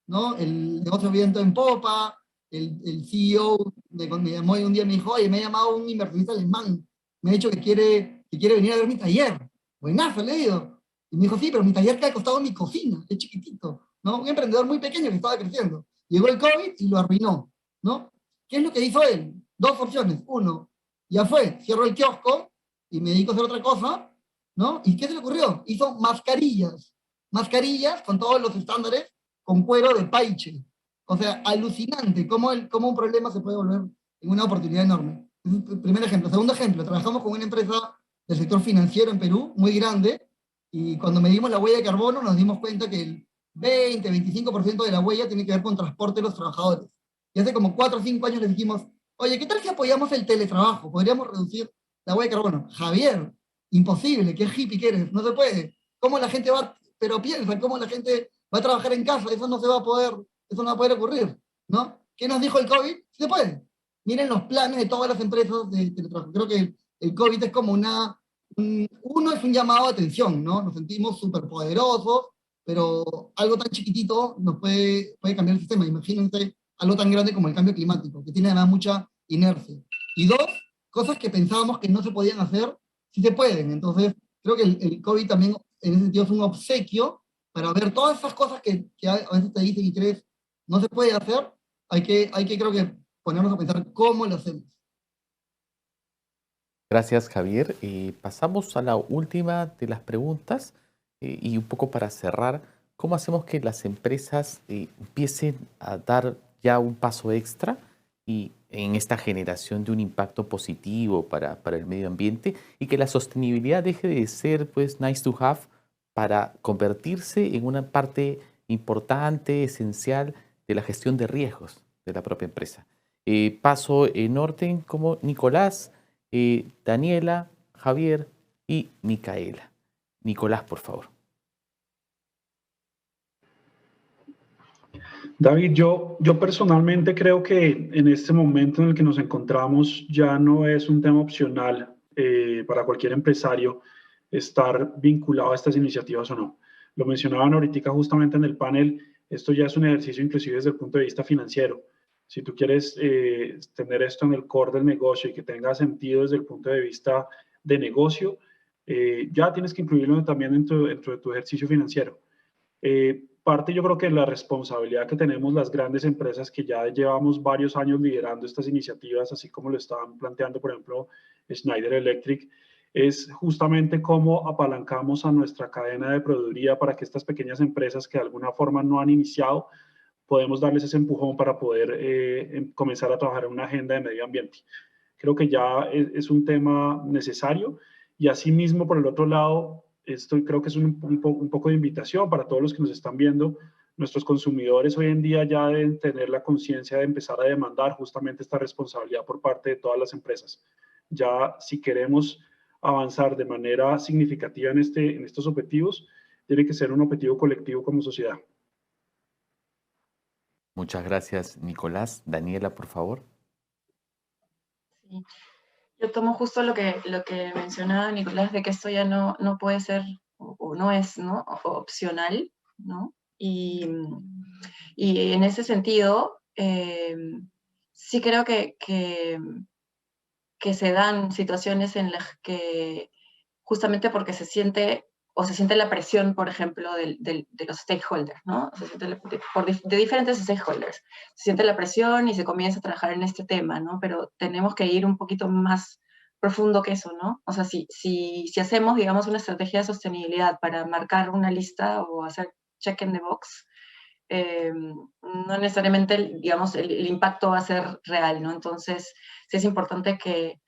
¿no? El negocio viento en popa. El CEO me llamó y un día me dijo, oye, me ha llamado un inversionista alemán, me ha dicho que quiere venir a ver mi taller. Buenazo, le digo. Y me dijo, sí, pero mi taller que ha costado mi cocina, es chiquitito, ¿no? Un emprendedor muy pequeño que estaba creciendo. Llegó el COVID y lo arruinó, ¿no? ¿Qué es lo que hizo él? Dos opciones. Uno, ya fue, cierro el kiosco y me dedico a hacer otra cosa, ¿no? ¿Y qué se le ocurrió? Hizo mascarillas con todos los estándares, con cuero de paiche. O sea, alucinante cómo un problema se puede volver en una oportunidad enorme. Es el primer ejemplo. Segundo ejemplo, trabajamos con una empresa del sector financiero en Perú, muy grande, y cuando medimos la huella de carbono nos dimos cuenta que el 20-25% de la huella tiene que ver con transporte de los trabajadores. Y hace como 4 o 5 años les dijimos, oye, ¿qué tal si apoyamos el teletrabajo? ¿Podríamos reducir la huella de carbono? Javier, imposible, qué hippie que eres, no se puede. ¿Cómo la gente va? Pero piensa, ¿cómo la gente va a trabajar en casa? Eso no va a poder ocurrir, ¿no? ¿Qué nos dijo el COVID? Se puede. Miren los planes de todas las empresas de teletrabajo. Creo que el COVID es como uno es un llamado de atención, ¿no? Nos sentimos súper poderosos, pero algo tan chiquitito nos puede cambiar el sistema. Imagínense algo tan grande como el cambio climático, que tiene además mucha inercia. Y dos, cosas que pensábamos que no se podían hacer, sí se pueden. Entonces, creo que el COVID también, en ese sentido, es un obsequio para ver todas esas cosas que a veces te dicen y crees no se puede hacer. Hay que creo que ponernos a pensar cómo lo hacemos. Gracias, Javier. Pasamos a la última de las preguntas y un poco para cerrar, ¿cómo hacemos que las empresas empiecen a dar ya un paso extra y en esta generación de un impacto positivo para el medio ambiente y que la sostenibilidad deje de ser pues nice to have para convertirse en una parte importante, esencial de la gestión de riesgos de la propia empresa? Paso en orden como Nicolás, Daniela, Javier y Micaela. Nicolás, por favor. David, yo personalmente creo que en este momento en el que nos encontramos ya no es un tema opcional para cualquier empresario estar vinculado a estas iniciativas o no. Lo mencionaban ahorita justamente en el panel, esto ya es un ejercicio inclusive desde el punto de vista financiero. Si tú quieres tener esto en el core del negocio y que tenga sentido desde el punto de vista de negocio, ya tienes que incluirlo también dentro de tu ejercicio financiero. Parte yo creo que la responsabilidad que tenemos las grandes empresas que ya llevamos varios años liderando estas iniciativas, así como lo estaban planteando, por ejemplo, Schneider Electric, es justamente cómo apalancamos a nuestra cadena de proveeduría para que estas pequeñas empresas que de alguna forma no han iniciado, podemos darles ese empujón para poder comenzar a trabajar en una agenda de medio ambiente. Creo que ya es un tema necesario y asimismo, por el otro lado, esto creo que es un poco de invitación para todos los que nos están viendo. Nuestros consumidores hoy en día ya deben tener la conciencia de empezar a demandar justamente esta responsabilidad por parte de todas las empresas. Ya si queremos avanzar de manera significativa en estos objetivos, tiene que ser un objetivo colectivo como sociedad. Muchas gracias, Nicolás. Daniela, por favor. Sí. Yo tomo justo lo que mencionaba Nicolás, de que esto ya no puede ser o no es, ¿no? Opcional, ¿no? Y en ese sentido, sí creo que se dan situaciones en las que justamente porque se siente la presión, por ejemplo, de los stakeholders, ¿no? De diferentes stakeholders. Se siente la presión y se comienza a trabajar en este tema, ¿no? Pero tenemos que ir un poquito más profundo que eso, ¿no? O sea, si hacemos, digamos, una estrategia de sostenibilidad para marcar una lista o hacer check in the box, no necesariamente, digamos, el impacto va a ser real, ¿no? Entonces, sí es importante que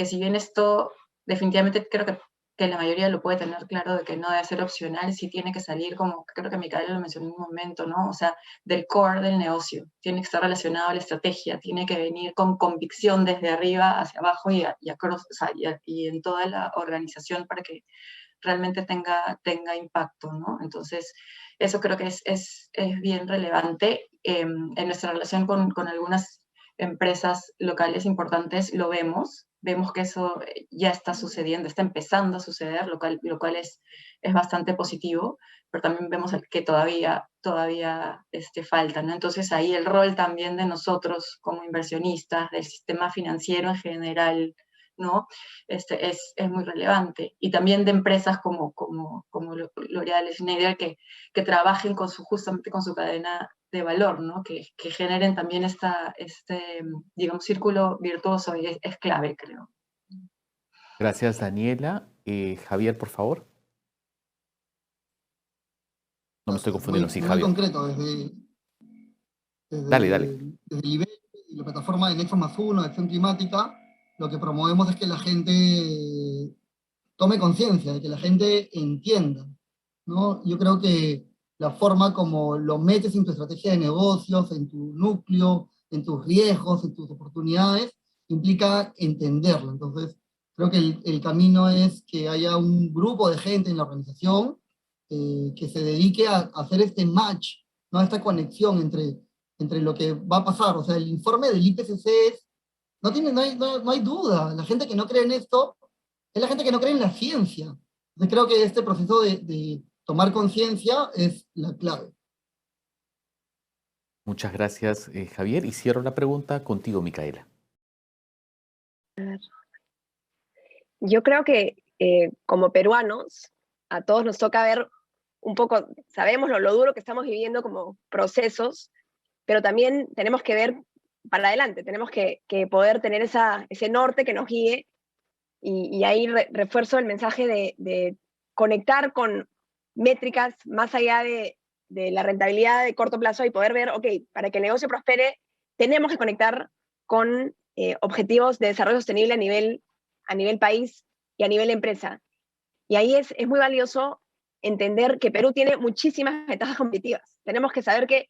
si bien esto definitivamente creo que la mayoría lo puede tener claro de que no debe ser opcional, sí tiene que salir, como creo que Micaela lo mencionó en un momento, ¿no? O sea, del core del negocio, tiene que estar relacionado a la estrategia, tiene que venir con convicción desde arriba hacia abajo across, o sea, y en toda la organización para que realmente tenga impacto, ¿no? Entonces, eso creo que es bien relevante. En nuestra relación con algunas empresas locales importantes lo vemos que eso ya está sucediendo, está empezando a suceder, lo cual es bastante positivo, pero también vemos que todavía falta, ¿no? Entonces ahí el rol también de nosotros como inversionistas, del sistema financiero en general, ¿no? Es muy relevante. Y también de empresas como L'Oréal, Schneider, que trabajen justamente con su cadena de valor, ¿no? Que generen también digamos, círculo virtuoso y es clave, creo. Gracias, Daniela. Javier, por favor. No me estoy confundiendo, sí, Muy Javier. concreto, Dale. desde el IBEX y la plataforma de Nexo más Uno, Acción Climática, lo que promovemos es que la gente tome conciencia, de que la gente entienda, ¿no? Yo creo que la forma como lo metes en tu estrategia de negocios, en tu núcleo, en tus riesgos, en tus oportunidades, implica entenderlo. Entonces, creo que el camino es que haya un grupo de gente en la organización que se dedique a hacer este match, ¿no? Esta conexión entre lo que va a pasar. O sea, el informe del IPCC no hay duda. La gente que no cree en esto es la gente que no cree en la ciencia. Entonces creo que este proceso de tomar conciencia es la clave. Muchas gracias, Javier. Y cierro la pregunta contigo, Micaela. Yo creo que como peruanos, a todos nos toca ver un poco, sabemos lo duro que estamos viviendo como procesos, pero también tenemos que ver para adelante, tenemos que poder tener ese norte que nos guíe, y ahí refuerzo el mensaje de conectar con métricas más allá de la rentabilidad de corto plazo y poder ver, ok, para que el negocio prospere, tenemos que conectar con objetivos de desarrollo sostenible a nivel país y a nivel empresa. Y ahí es muy valioso entender que Perú tiene muchísimas ventajas competitivas. Tenemos que saber que,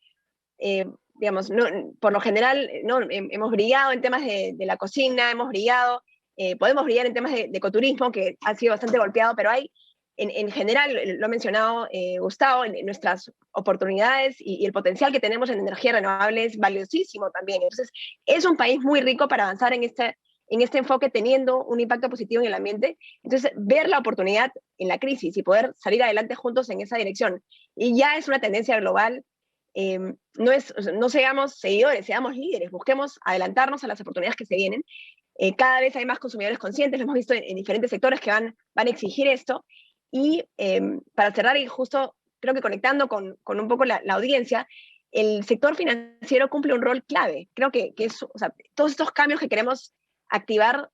digamos, por lo general, no, hemos brillado en temas de la cocina, hemos brillado, podemos brillar en temas de ecoturismo, que ha sido bastante golpeado, pero hay, en general, lo ha mencionado Gustavo, en nuestras oportunidades y el potencial que tenemos en energía renovable es valiosísimo también. Entonces, es un país muy rico para avanzar en este enfoque, teniendo un impacto positivo en el ambiente. Entonces, ver la oportunidad en la crisis y poder salir adelante juntos en esa dirección. Y ya es una tendencia global. No seamos seguidores, seamos líderes, busquemos adelantarnos a las oportunidades que se vienen. Cada vez hay más consumidores conscientes, lo hemos visto en diferentes sectores que van a exigir esto. Y para cerrar, y justo creo que conectando con un poco la audiencia, el sector financiero cumple un rol clave. Creo que o sea, todos estos cambios que queremos activar,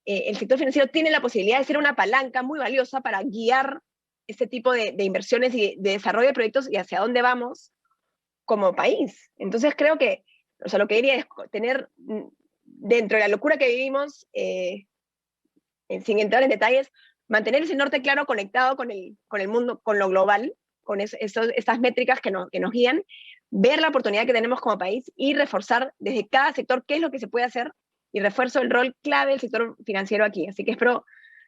el sector financiero tiene la posibilidad de ser una palanca muy valiosa para guiar este tipo de inversiones y de desarrollo de proyectos y hacia dónde vamos como país. Entonces creo que, o sea, lo que diría es tener dentro de la locura que vivimos, sin entrar en detalles, mantener ese norte claro conectado con el mundo, con lo global, con estas métricas que nos guían, ver la oportunidad que tenemos como país y reforzar desde cada sector qué es lo que se puede hacer, y refuerzo el rol clave del sector financiero aquí. Así que espero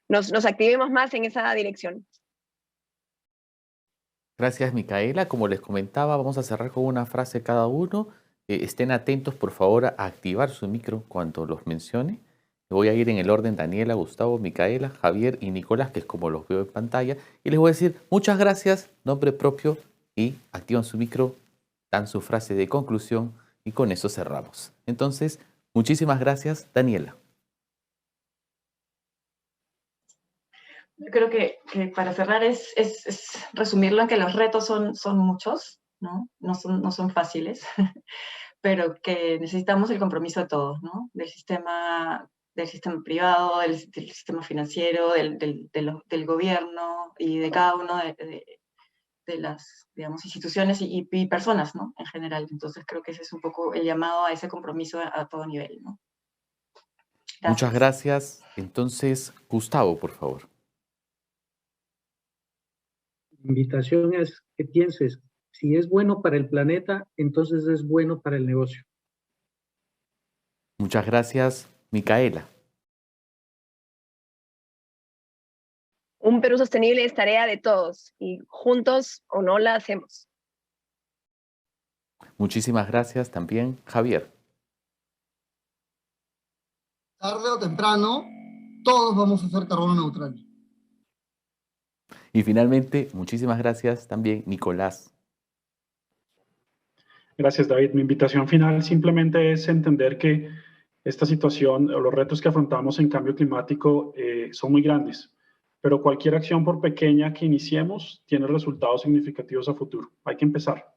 nos activemos más en esa dirección. Gracias, Micaela. Como les comentaba, vamos a cerrar con una frase cada uno. Estén atentos, por favor, a activar su micro cuando los mencione. Voy a ir en el orden Daniela, Gustavo, Micaela, Javier y Nicolás, que es como los veo en pantalla. Y les voy a decir muchas gracias, nombre propio, y activan su micro, dan su frase de conclusión y con eso cerramos. Entonces, muchísimas gracias, Daniela. Yo creo que para cerrar es resumirlo en que los retos son muchos, ¿no? No son fáciles, pero que necesitamos el compromiso de todos, ¿no? Del sistema privado, del sistema financiero, del gobierno y de cada uno de las, digamos, instituciones y personas, ¿no? En general. Entonces creo que ese es un poco el llamado a ese compromiso a todo nivel, ¿no? Gracias. Muchas gracias. Entonces, Gustavo, por favor. La invitación es que pienses, si es bueno para el planeta, entonces es bueno para el negocio. Muchas gracias, Micaela. Un Perú sostenible es tarea de todos y juntos o no la hacemos. Muchísimas gracias también, Javier. Tarde o temprano, todos vamos a ser carbono neutral. Y finalmente, muchísimas gracias también, Nicolás. Gracias, David. Mi invitación final simplemente es entender que esta situación o los retos que afrontamos en cambio climático son muy grandes, pero cualquier acción, por pequeña que iniciemos, tiene resultados significativos a futuro. Hay que empezar.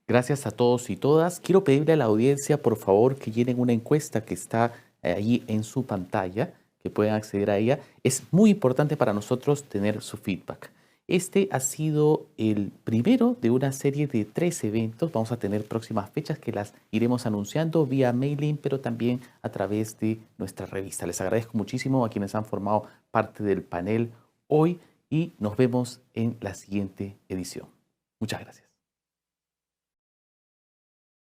Gracias a todos y todas. Quiero pedirle a la audiencia, por favor, que llenen una encuesta que está ahí en su pantalla, que pueden acceder a ella. Es muy importante para nosotros tener su feedback. Este ha sido el primero de una serie de 3 eventos. Vamos a tener próximas fechas que las iremos anunciando vía mailing, pero también a través de nuestra revista. Les agradezco muchísimo a quienes han formado parte del panel hoy y nos vemos en la siguiente edición. Muchas gracias.